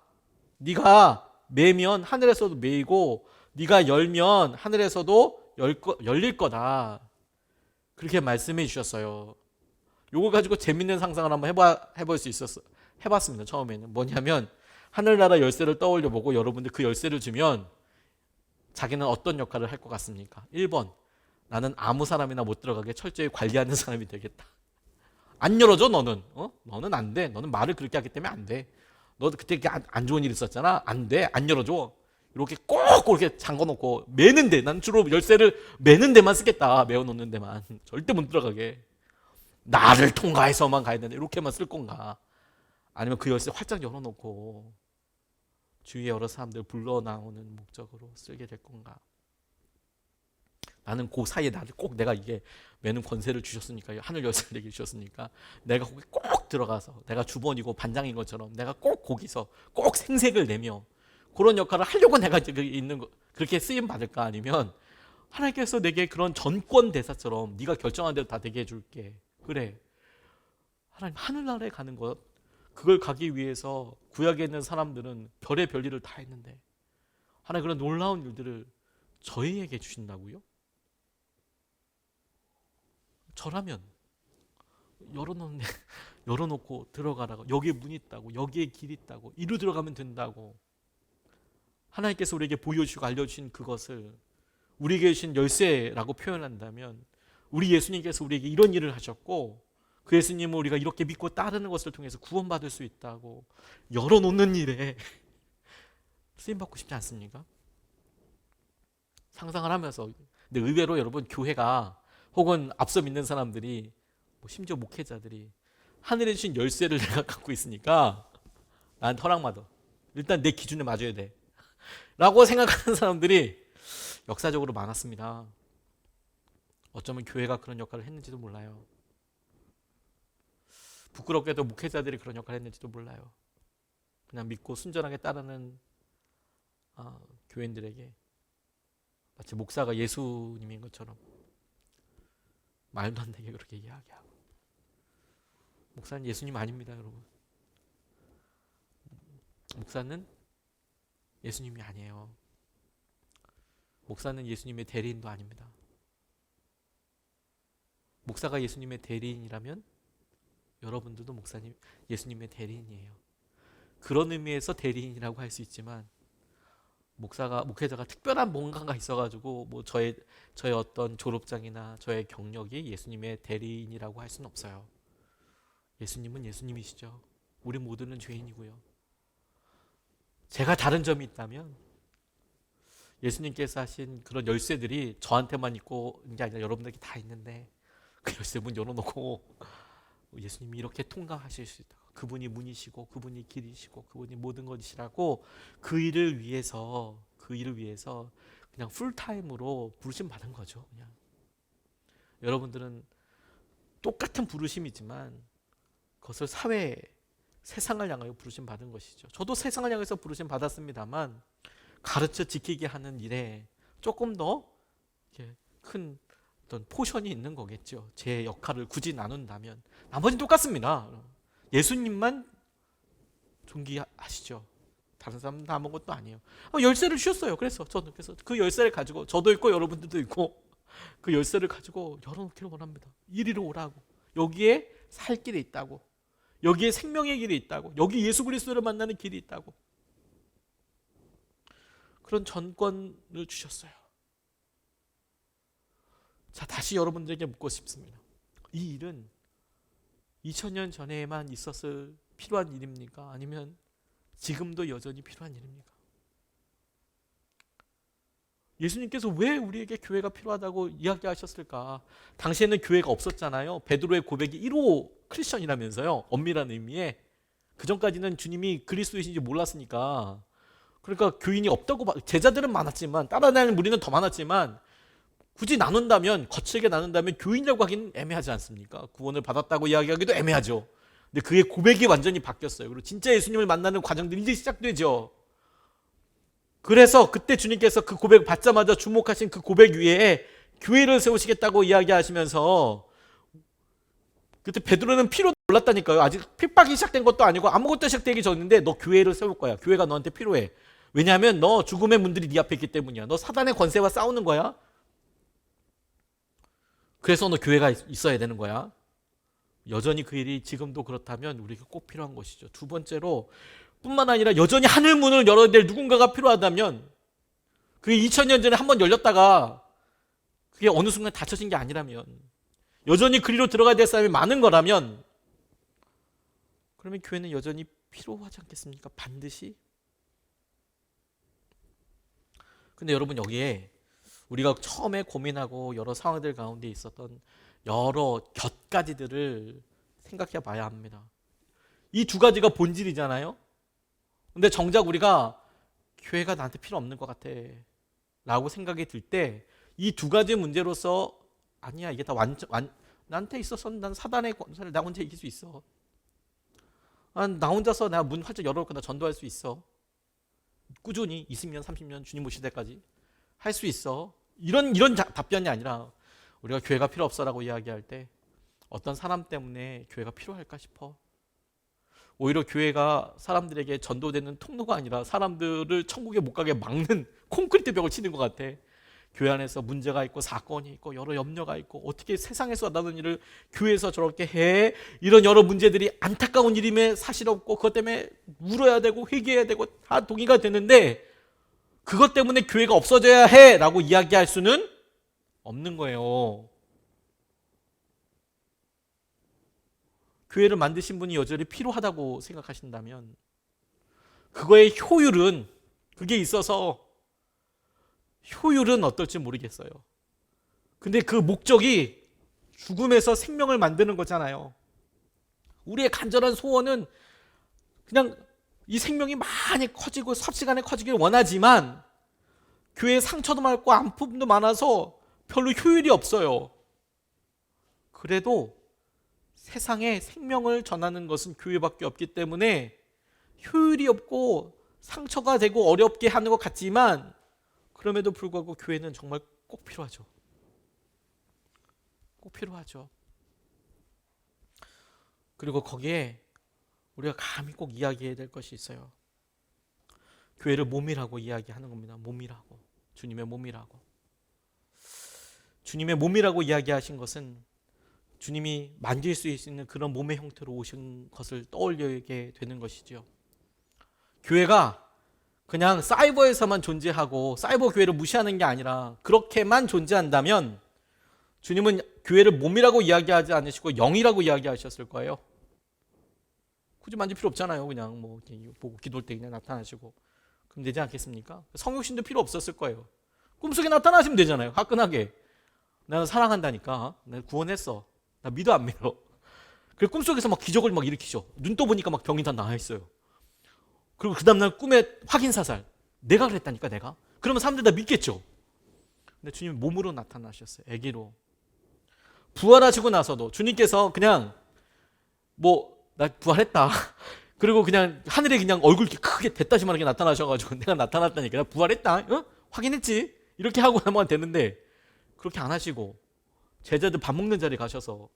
네가 매면 하늘에서도 매이고 네가 열면 하늘에서도 열릴 거다. 그렇게 말씀해 주셨어요. 요거 가지고 재밌는 상상을 한번 해볼 수 있었어. 해봤습니다. 처음에는 뭐냐면, 하늘나라 열쇠를 떠올려 보고 여러분들 그 열쇠를 주면 자기는 어떤 역할을 할 것 같습니까? 1번, 나는 아무 사람이나 못 들어가게 철저히 관리하는 사람이 되겠다. 안 열어줘 너는. 너는 안 돼. 너는 말을 그렇게 하기 때문에 안 돼. 너 그때 안 좋은 일 있었잖아. 안 돼. 안 열어줘. 이렇게 꼭 이렇게 잠궈놓고 매는데, 난 주로 열쇠를 매는 데만 쓰겠다. 메워놓는 데만. 절대 못 들어가게. 나를 통과해서만 가야 되는데 이렇게만 쓸 건가? 아니면 그 열쇠 활짝 열어놓고 주위에 여러 사람들 불러 나오는 목적으로 쓰게 될 건가? 나는 그 사이에 나를 꼭, 내가 이게 매는 권세를 주셨으니까, 하늘 열쇠를 내게 주셨으니까 내가 거기 꼭 들어가서 내가 주번이고 반장인 것처럼 내가 꼭 거기서 꼭 생색을 내며 그런 역할을 하려고 내가 있는 거, 그렇게 쓰임 받을까? 아니면 하나님께서 내게 그런 전권 대사처럼 네가 결정한 대로 다 되게 해줄게. 그래. 하나님, 하늘나라에 가는 것, 그걸 가기 위해서 구약에 있는 사람들은 별의 별일을 다 했는데 하나님 그런 놀라운 일들을 저희에게 주신다고요? 저라면 열어놓고 들어가라고, 여기에 문 있다고, 여기에 길 있다고, 이리로 들어가면 된다고 하나님께서 우리에게 보여주시고 알려주신 그것을 우리에게 주신 열쇠라고 표현한다면, 우리 예수님께서 우리에게 이런 일을 하셨고 그 예수님은 우리가 이렇게 믿고 따르는 것을 통해서 구원받을 수 있다고 열어놓는 일에 쓰임받고 싶지 않습니까? 상상을 하면서. 근데 의외로 여러분, 교회가 혹은 앞서 믿는 사람들이, 심지어 목회자들이 하늘에 주신 열쇠를 내가 갖고 있으니까 나한테 허락받아, 일단 내 기준에 맞아야 돼 라고 생각하는 사람들이 역사적으로 많았습니다. 어쩌면 교회가 그런 역할을 했는지도 몰라요. 부끄럽게도 목회자들이 그런 역할을 했는지도 몰라요. 그냥 믿고 순전하게 따르는 교인들에게 마치 목사가 예수님인 것처럼 말도 안 되게 그렇게 이야기하고. 목사는 예수님 아닙니다, 여러분. 목사는 예수님이 아니에요. 목사는 예수님의 대리인도 아닙니다. 목사가 예수님의 대리인이라면 여러분들도 목사님, 예수님의 대리인이에요. 그런 의미에서 대리인이라고 할 수 있지만 목회자가 특별한 뭔가가 있어가지고 뭐 저의 어떤 졸업장이나 저의 경력이 예수님의 대리인이라고 할 수는 없어요. 예수님은 예수님이시죠. 우리 모두는 죄인이고요. 제가 다른 점이 있다면 예수님께서 하신 그런 열쇠들이 저한테만 있고 있는 게 아니라 여러분들에게 다 있는데 그 열쇠 문 열어놓고 예수님이 이렇게 통과하실 수 있다. 그분이 문이시고 그분이 길이시고 그분이 모든 것이시라고 그 일을 위해서 그냥 풀타임으로 부르심 받은 거죠. 그냥 여러분들은 똑같은 부르심이지만 그것을 세상을 향하여 부르심 받은 것이죠. 저도 세상을 향해서 부르심 받았습니다만 가르쳐 지키게 하는 일에 조금 더 큰 어떤 포션이 있는 거겠죠. 제 역할을 굳이 나눈다면 나머지는 똑같습니다. 예수님만 존귀하시죠. 다른 사람은 아무것도 아니에요. 열쇠를 주셨어요. 그래서 그 열쇠를 가지고 저도 있고 여러분들도 있고 그 열쇠를 가지고 열어놓기를 원합니다. 이리로 오라고. 여기에 살 길이 있다고. 여기에 생명의 길이 있다고. 여기 예수 그리스도를 만나는 길이 있다고. 그런 전권을 주셨어요. 자, 다시 여러분들에게 묻고 싶습니다. 이 일은 2000년 전에만 있었을 필요한 일입니까? 아니면 지금도 여전히 필요한 일입니까? 예수님께서 왜 우리에게 교회가 필요하다고 이야기하셨을까? 당시에는 교회가 없었잖아요. 베드로의 고백이 1호 크리스천이라면서요. 엄밀한 의미에. 그전까지는 주님이 그리스도이신지 몰랐으니까. 그러니까 교인이 없다고, 제자들은 많았지만 따라다니는 무리는 더 많았지만 굳이 거칠게 나눈다면 교인이라고 하기는 애매하지 않습니까? 구원을 받았다고 이야기하기도 애매하죠. 근데 그의 고백이 완전히 바뀌었어요. 그리고 진짜 예수님을 만나는 과정들이 이제 시작되죠. 그래서 그때 주님께서 그 고백을 받자마자 주목하신 그 고백 위에 교회를 세우시겠다고 이야기하시면서 그때 베드로는 필요도 몰랐다니까요. 아직 핍박이 시작된 것도 아니고 아무것도 시작되기 전인데 너 교회를 세울 거야. 교회가 너한테 필요해. 왜냐하면 너 죽음의 문들이 네 앞에 있기 때문이야. 너 사단의 권세와 싸우는 거야. 그래서 너 교회가 있어야 되는 거야. 여전히 그 일이 지금도 그렇다면 우리가 꼭 필요한 것이죠. 두 번째로 뿐만 아니라 여전히 하늘 문을 열어야 될 누군가가 필요하다면 그게 2000년 전에 한번 열렸다가 그게 어느 순간 닫혀진 게 아니라면 여전히 그리로 들어가야 될 사람이 많은 거라면 그러면 교회는 여전히 필요하지 않겠습니까? 반드시. 근데 여러분 여기에 우리가 처음에 고민하고 여러 상황들 가운데 있었던 여러 곁가지들을 생각해 봐야 합니다. 이 두 가지가 본질이잖아요. 근데 정작 우리가 교회가 나한테 필요 없는 것 같아 라고 생각이 들 때 이 두 가지 문제로서 아니야 이게 다 나한테 있어서 난 사단의 권세를 나 혼자 이길 수 있어. 나 혼자서 내가 문 활짝 열어놓고 나 전도할 수 있어. 꾸준히 20년 30년 주님 오실 때까지 할 수 있어. 이런 답변이 아니라 우리가 교회가 필요 없어라고 이야기할 때 어떤 사람 때문에 교회가 필요할까 싶어. 오히려 교회가 사람들에게 전도되는 통로가 아니라 사람들을 천국에 못 가게 막는 콘크리트 벽을 치는 것 같아. 교회 안에서 문제가 있고 사건이 있고 여러 염려가 있고 어떻게 세상에서 나는 일을 교회에서 저렇게 해. 이런 여러 문제들이 안타까운 일임에 사실 없고 그것 때문에 울어야 되고 회개해야 되고 다 동의가 되는데 그것 때문에 교회가 없어져야 해 라고 이야기할 수는 없는 거예요. 교회를 만드신 분이 여전히 필요하다고 생각하신다면 그거의 효율은 그게 있어서 효율은 어떨지 모르겠어요. 근데 그 목적이 죽음에서 생명을 만드는 거잖아요. 우리의 간절한 소원은 그냥 이 생명이 많이 커지고 삽시간에 커지길 원하지만 교회에 상처도 많고 아픔도 많아서 별로 효율이 없어요. 그래도 세상에 생명을 전하는 것은 교회밖에 없기 때문에 효율이 없고 상처가 되고 어렵게 하는 것 같지만 그럼에도 불구하고 교회는 정말 꼭 필요하죠. 꼭 필요하죠. 그리고 거기에 우리가 감히 꼭 이야기해야 될 것이 있어요. 교회를 몸이라고 이야기하는 겁니다. 몸이라고. 주님의 몸이라고. 주님의 몸이라고 이야기하신 것은 주님이 만질 수 있는 그런 몸의 형태로 오신 것을 떠올리게 되는 것이지요. 교회가 그냥 사이버에서만 존재하고 사이버 교회를 무시하는 게 아니라 그렇게만 존재한다면 주님은 교회를 몸이라고 이야기하지 않으시고 영이라고 이야기하셨을 거예요. 굳이 만질 필요 없잖아요. 그냥 뭐 보고 기도할 때 그냥 나타나시고 그럼 되지 않겠습니까? 성육신도 필요 없었을 거예요. 꿈속에 나타나시면 되잖아요. 화끈하게. 나는 사랑한다니까. 내가 구원했어. 나 믿어 안 믿어? 그 꿈속에서 막 기적을 막 일으키죠. 눈 떠보니까 막 병이 다 나아 있어요. 그리고 그 다음날 꿈에 확인 사살. 내가 그랬다니까 내가. 그러면 사람들 다 믿겠죠. 근데 주님 몸으로 나타나셨어요. 아기로. 부활하시고 나서도 주님께서 그냥 나 부활했다. 그리고 그냥 하늘에 그냥 얼굴 이렇게 크게 대따시만하게 나타나셔가지고 내가 나타났다니까 나 부활했다. 어? 확인했지. 이렇게 하고 하면 되는데 그렇게 안 하시고 제자들 밥 먹는 자리에 가셔서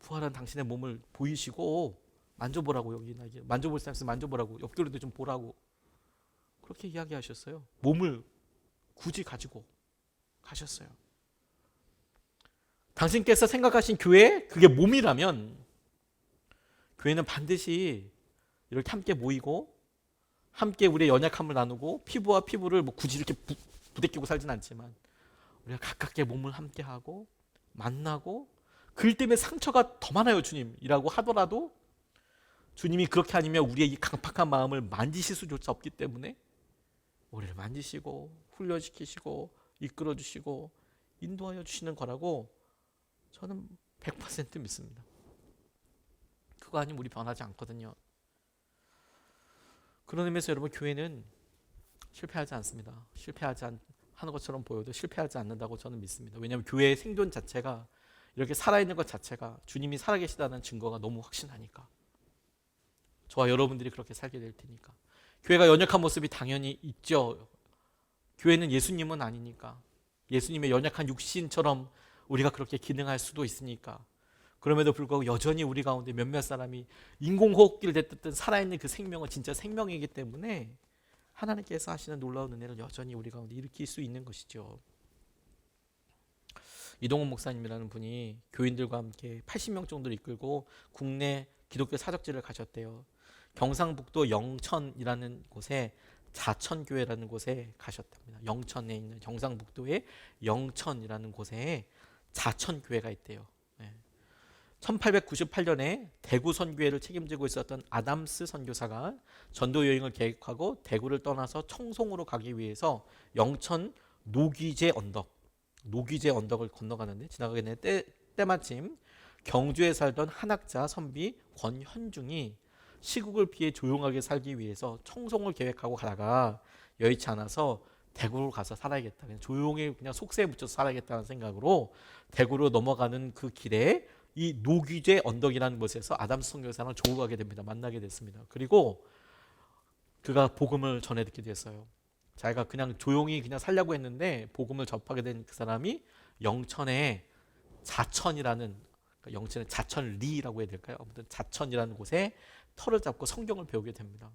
부활한 당신의 몸을 보이시고 만져보라고 여기 만져볼 사람 있으면 만져보라고 옆구리도 좀 보라고 그렇게 이야기하셨어요. 몸을 굳이 가지고 가셨어요. 당신께서 생각하신 교회 그게 몸이라면 교회는 반드시 이렇게 함께 모이고 함께 우리의 연약함을 나누고 피부와 피부를 굳이 이렇게 부대끼고 살진 않지만 우리가 가깝게 몸을 함께 하고 만나고 그 일 때문에 상처가 더 많아요 주님이라고 하더라도 주님이 그렇게 아니면 우리의 이 강팍한 마음을 만지실 수조차 없기 때문에 우리를 만지시고 훈련시키시고 이끌어주시고 인도하여 주시는 거라고 저는 100% 믿습니다. 그거 아니면 우리 변하지 않거든요. 그런 의미에서 여러분 교회는 실패하지 않습니다. 하는 것처럼 보여도 실패하지 않는다고 저는 믿습니다. 왜냐하면 교회의 생존 자체가 이렇게 살아있는 것 자체가 주님이 살아계시다는 증거가 너무 확신하니까. 저와 여러분들이 그렇게 살게 될 테니까. 교회가 연약한 모습이 당연히 있죠. 교회는 예수님은 아니니까. 예수님의 연약한 육신처럼 우리가 그렇게 기능할 수도 있으니까. 그럼에도 불구하고 여전히 우리 가운데 몇몇 사람이 인공호흡기를 댔던 살아있는 그 생명은 진짜 생명이기 때문에 하나님께서 하시는 놀라운 은혜를 여전히 우리 가운데 일으킬 수 있는 것이죠. 이동훈 목사님이라는 분이 교인들과 함께 80명 정도를 이끌고 국내 기독교 사적지를 가셨대요. 경상북도 영천이라는 곳에 자천교회라는 곳에 가셨답니다. 영천에 있는 경상북도의 영천이라는 곳에 자천교회가 있대요. 1898년에 대구 선교회를 책임지고 있었던 아담스 선교사가 전도 여행을 계획하고 대구를 떠나서 청송으로 가기 위해서 영천 노귀제 언덕을 건너가는데 지나가게 되는 때마침 경주에 살던 한학자 선비 권현중이 시국을 피해 조용하게 살기 위해서 청송을 계획하고 가다가 여의치 않아서 대구로 가서 살아야겠다. 그냥 조용히 그냥 속세에 묻혀서 살아야겠다는 생각으로 대구로 넘어가는 그 길에 이 노귀제 언덕이라는 곳에서 아담스 선교사랑 조우하게 됩니다. 만나게 됐습니다. 그리고 그가 복음을 전해 듣게 됐어요. 자기가 그냥 조용히 그냥 살려고 했는데 복음을 접하게 된 그 사람이 영천의 자천이라는 영천의 자천리라고 해야 될까요? 아무튼 자천이라는 곳에 터를 잡고 성경을 배우게 됩니다.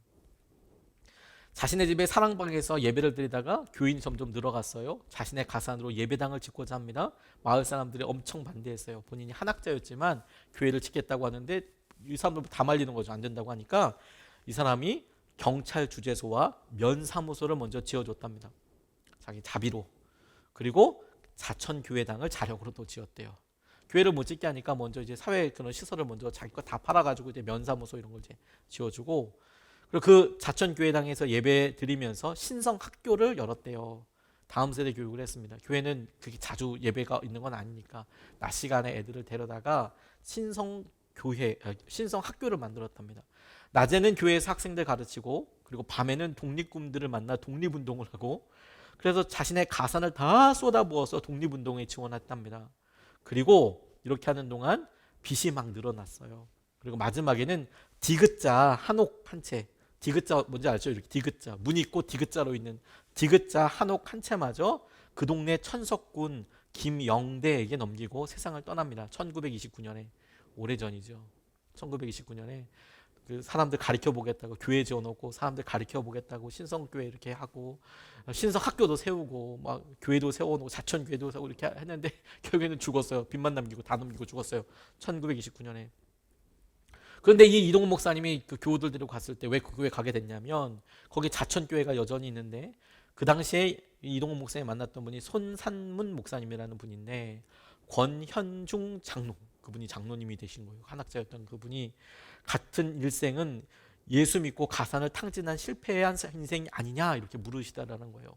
자신의 집에 사랑방에서 예배를 드리다가 교인이 점점 늘어갔어요. 자신의 가산으로 예배당을 짓고자 합니다. 마을 사람들이 엄청 반대했어요. 본인이 한학자였지만 교회를 짓겠다고 하는데 이 사람들 다 말리는 거죠. 안 된다고 하니까 이 사람이 경찰 주재소와 면사무소를 먼저 지어줬답니다. 자기 자비로. 그리고 자천교회당을 자력으로 또 지었대요. 교회를 못 짓게 하니까 먼저 이제 사회 그런 시설을 먼저 자기 거 다 팔아가지고 이제 면사무소 이런 걸 이제 지어주고 그리고 그 자천교회당에서 예배 드리면서 신성학교를 열었대요. 다음 세대 교육을 했습니다. 교회는 그게 자주 예배가 있는 건 아니니까 낮 시간에 애들을 데려다가 신성학교를 만들었답니다. 낮에는 교회에서 학생들 가르치고 그리고 밤에는 독립군들을 만나 독립운동을 하고 그래서 자신의 가산을 다 쏟아부어서 독립운동에 지원했답니다. 그리고 이렇게 하는 동안 빚이 막 늘어났어요. 그리고 마지막에는 디귿자 한옥 한 채, 디귿자 뭔지 알죠? 이렇게 디귿자, 문 있고 디귿자로 있는 디귿자 한옥 한 채마저 그 동네 천석군 김영대에게 넘기고 세상을 떠납니다. 1929년에, 오래전이죠. 1929년에 그 사람들 가르쳐 보겠다고 교회 지어놓고 사람들 가르쳐 보겠다고 신성교회 이렇게 하고 신성학교도 세우고 막 교회도 세워놓고 자천교회도 세우고 이렇게 했는데 결국에는 죽었어요. 빚만 남기고 다 넘기고 죽었어요. 1929년에. 그런데 이 이동훈 목사님이 그 교우들 데리고 갔을 때 왜 그 교회 가게 됐냐면 거기 자천교회가 여전히 있는데 그 당시에 이동훈 목사님이 만났던 분이 손산문 목사님이라는 분인데 권현중 장로, 그분이 장로님이 되신 거예요. 한학자였던 그분이 같은 일생은 예수 믿고 가산을 탕진한 실패한 인생이 아니냐 이렇게 물으시다라는 거예요.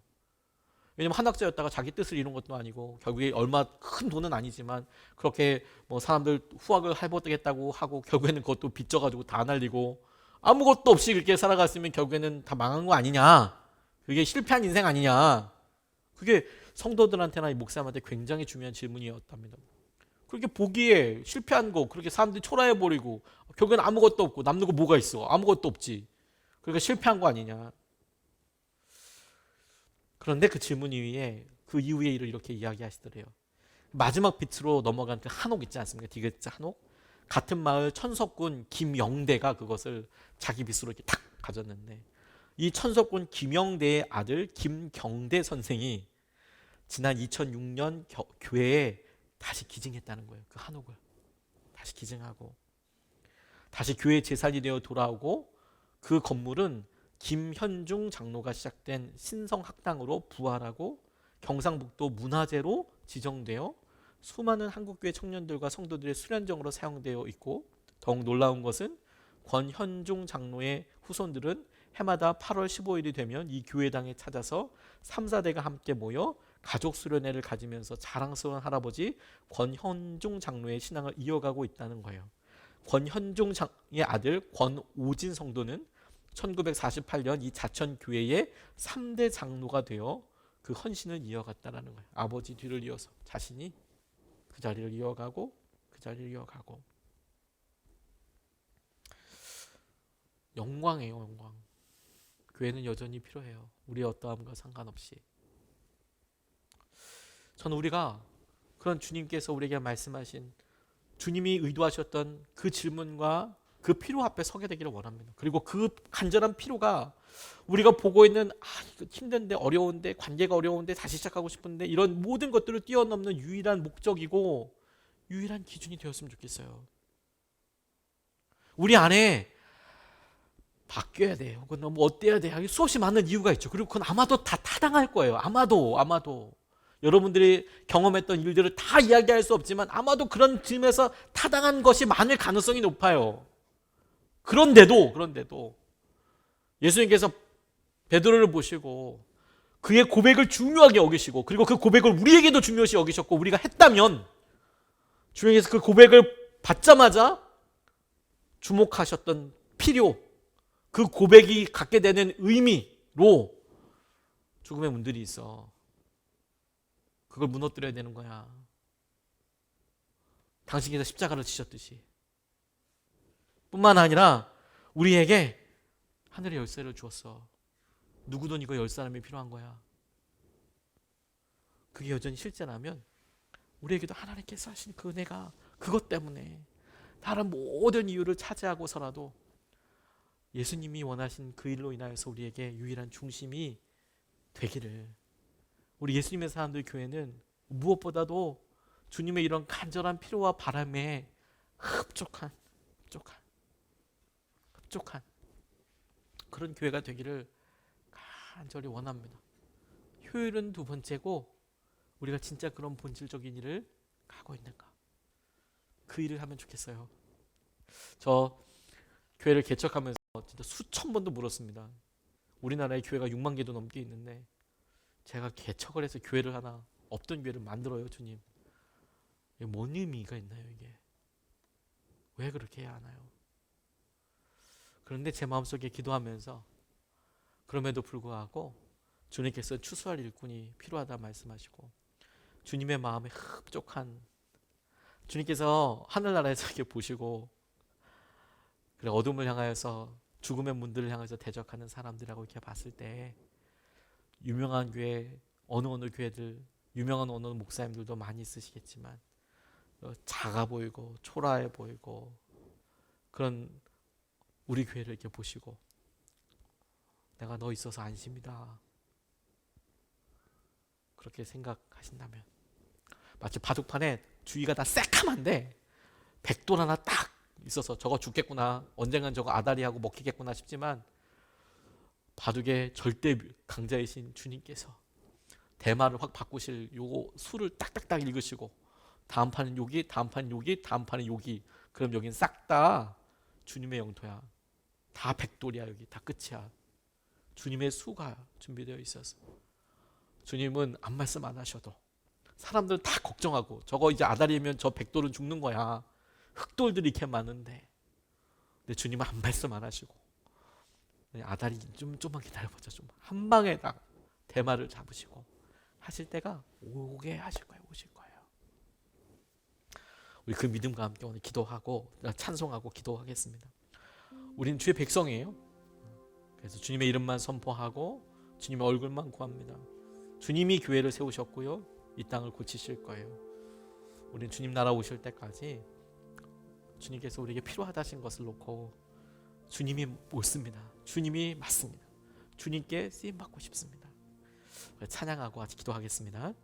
왜냐면 한학자였다가 자기 뜻을 이룬 것도 아니고 결국에 얼마 큰 돈은 아니지만 그렇게 뭐 사람들 후학을 해보겠다고 하고 결국에는 그것도 빚져가지고 다 날리고 아무것도 없이 그렇게 살아갔으면 결국에는 다 망한 거 아니냐, 그게 실패한 인생 아니냐, 그게 성도들한테나 이 목사님한테 굉장히 중요한 질문이었답니다. 그렇게 보기에 실패한 거 그렇게 사람들이 초라해버리고 결국에는 아무것도 없고 남는 거 뭐가 있어, 아무것도 없지, 그러니까 실패한 거 아니냐. 그런데 그 질문 이후에 그 이후의 일을 이렇게 이야기하시더래요. 마지막 빛으로 넘어간 그 한옥 있지 않습니까? 디귿자 한옥. 같은 마을 천석군 김영대가 그것을 자기 빚으로 이렇게 탁 가졌는데 이 천석군 김영대의 아들 김경대 선생이 지난 2006년 교회에 다시 기증했다는 거예요. 그 한옥을 다시 기증하고 다시 교회 재산이 되어 돌아오고 그 건물은 김현중 장로가 시작된 신성학당으로 부활하고 경상북도 문화재로 지정되어 수많은 한국교회 청년들과 성도들의 수련정으로 사용되어 있고 더욱 놀라운 것은 권현중 장로의 후손들은 해마다 8월 15일이 되면 이 교회당에 찾아서 3, 4대가 함께 모여 가족 수련회를 가지면서 자랑스러운 할아버지 권현중 장로의 신앙을 이어가고 있다는 거예요. 권현중 장의 아들 권오진 성도는 1948년 이 자천교회의 3대 장로가 되어 그 헌신을 이어갔다는 거예요. 아버지 뒤를 이어서 자신이 그 자리를 이어가고 그 자리를 이어가고. 영광이에요, 영광. 교회는 여전히 필요해요. 우리의 어떠함과 상관없이. 저는 우리가 그런 주님께서 우리에게 말씀하신 주님이 의도하셨던 그 질문과 그 필요 앞에 서게 되기를 원합니다. 그리고 그 간절한 필요가 우리가 보고 있는 이거 힘든데 어려운데 관계가 어려운데 다시 시작하고 싶은데 이런 모든 것들을 뛰어넘는 유일한 목적이고 유일한 기준이 되었으면 좋겠어요. 우리 안에 바뀌어야 돼요. 그건 너무 어때야 돼. 수없이 많은 이유가 있죠. 그리고 그건 아마도 다 타당할 거예요. 아마도 여러분들이 경험했던 일들을 다 이야기할 수 없지만 아마도 그런 점에서 타당한 것이 많을 가능성이 높아요. 그런데도 예수님께서 베드로를 보시고 그의 고백을 중요하게 여기시고 그리고 그 고백을 우리에게도 중요시 여기셨고 우리가 했다면 주님께서 그 고백을 받자마자 주목하셨던 필요, 그 고백이 갖게 되는 의미로 죽음의 문들이 있어. 그걸 무너뜨려야 되는 거야. 당신께서 십자가를 지셨듯이. 뿐만 아니라 우리에게 하늘의 열쇠를 주었어. 누구든 이거 열 사람이 필요한 거야. 그게 여전히 실제라면 우리에게도 하나님께서 하신 그 은혜가 그것 때문에 다른 모든 이유를 차지하고서라도 예수님이 원하신 그 일로 인하여서 우리에게 유일한 중심이 되기를. 우리 예수님의 사람들 교회는 무엇보다도 주님의 이런 간절한 필요와 바람에 흡족한 그런 교회가 되기를 간절히 원합니다. 효율은 두 번째고 우리가 진짜 그런 본질적인 일을 하고 있는가, 그 일을 하면 좋겠어요. 저 교회를 개척하면서 진짜 수천 번도 물었습니다. 우리나라에 교회가 6만 개도 넘게 있는데 제가 개척을 해서 교회를 하나, 없던 교회를 만들어요, 주님. 이게 뭔 의미가 있나요, 이게? 왜 그렇게 해야 하나요? 그런데 제 마음속에 기도하면서 그럼에도 불구하고 주님께서 추수할 일꾼이 필요하다 말씀하시고 주님의 마음에 흡족한 주님께서 하늘나라에서 이렇게 보시고 그래 어둠을 향하여서 죽음의 문들을 향해서 대적하는 사람들이라고 이렇게 봤을 때 유명한 교회 어느 교회들 유명한 어느 목사님들도 많이 있으시겠지만 작아 보이고 초라해 보이고 그런 우리 교회를 이렇게 보시고 내가 너 있어서 안심이다 그렇게 생각하신다면 마치 바둑판에 주위가 다 새카만데 백돌 하나 딱 있어서 저거 죽겠구나 언젠간 저거 아다리하고 먹히겠구나 싶지만 바둑의 절대 강자이신 주님께서 대마를 확 바꾸실 요거 수를 딱딱딱 읽으시고 다음 판은 여기 다음 판은 여기 다음 판은 여기 그럼 여긴 싹 다 주님의 영토야 다 백돌이야 여기 다 끝이야 주님의 수가 준비되어 있어서 주님은 아무 말씀 안 하셔도 사람들은 다 걱정하고 저거 이제 아다리면 저 백돌은 죽는 거야 흑돌들이 이렇게 많은데 근데 주님은 아무 말씀 안 하시고 아다리 좀만 기다려보자 좀 한 방에 다 대마를 잡으시고 하실 때가 오게 하실 거예요 오실 거예요 우리 그 믿음과 함께 오늘 기도하고 찬송하고 기도하겠습니다 우리는 주의 백성이에요 그래서 주님의 이름만 선포하고 주님의 얼굴만 구합니다 주님이 교회를 세우셨고요 이 땅을 고치실 거예요 우리는 주님 나라 오실 때까지 주님께서 우리에게 필요하다 하신 것을 놓고 주님이 옳습니다 주님이 맞습니다 주님께 쓰임받고 싶습니다 찬양하고 같이 기도하겠습니다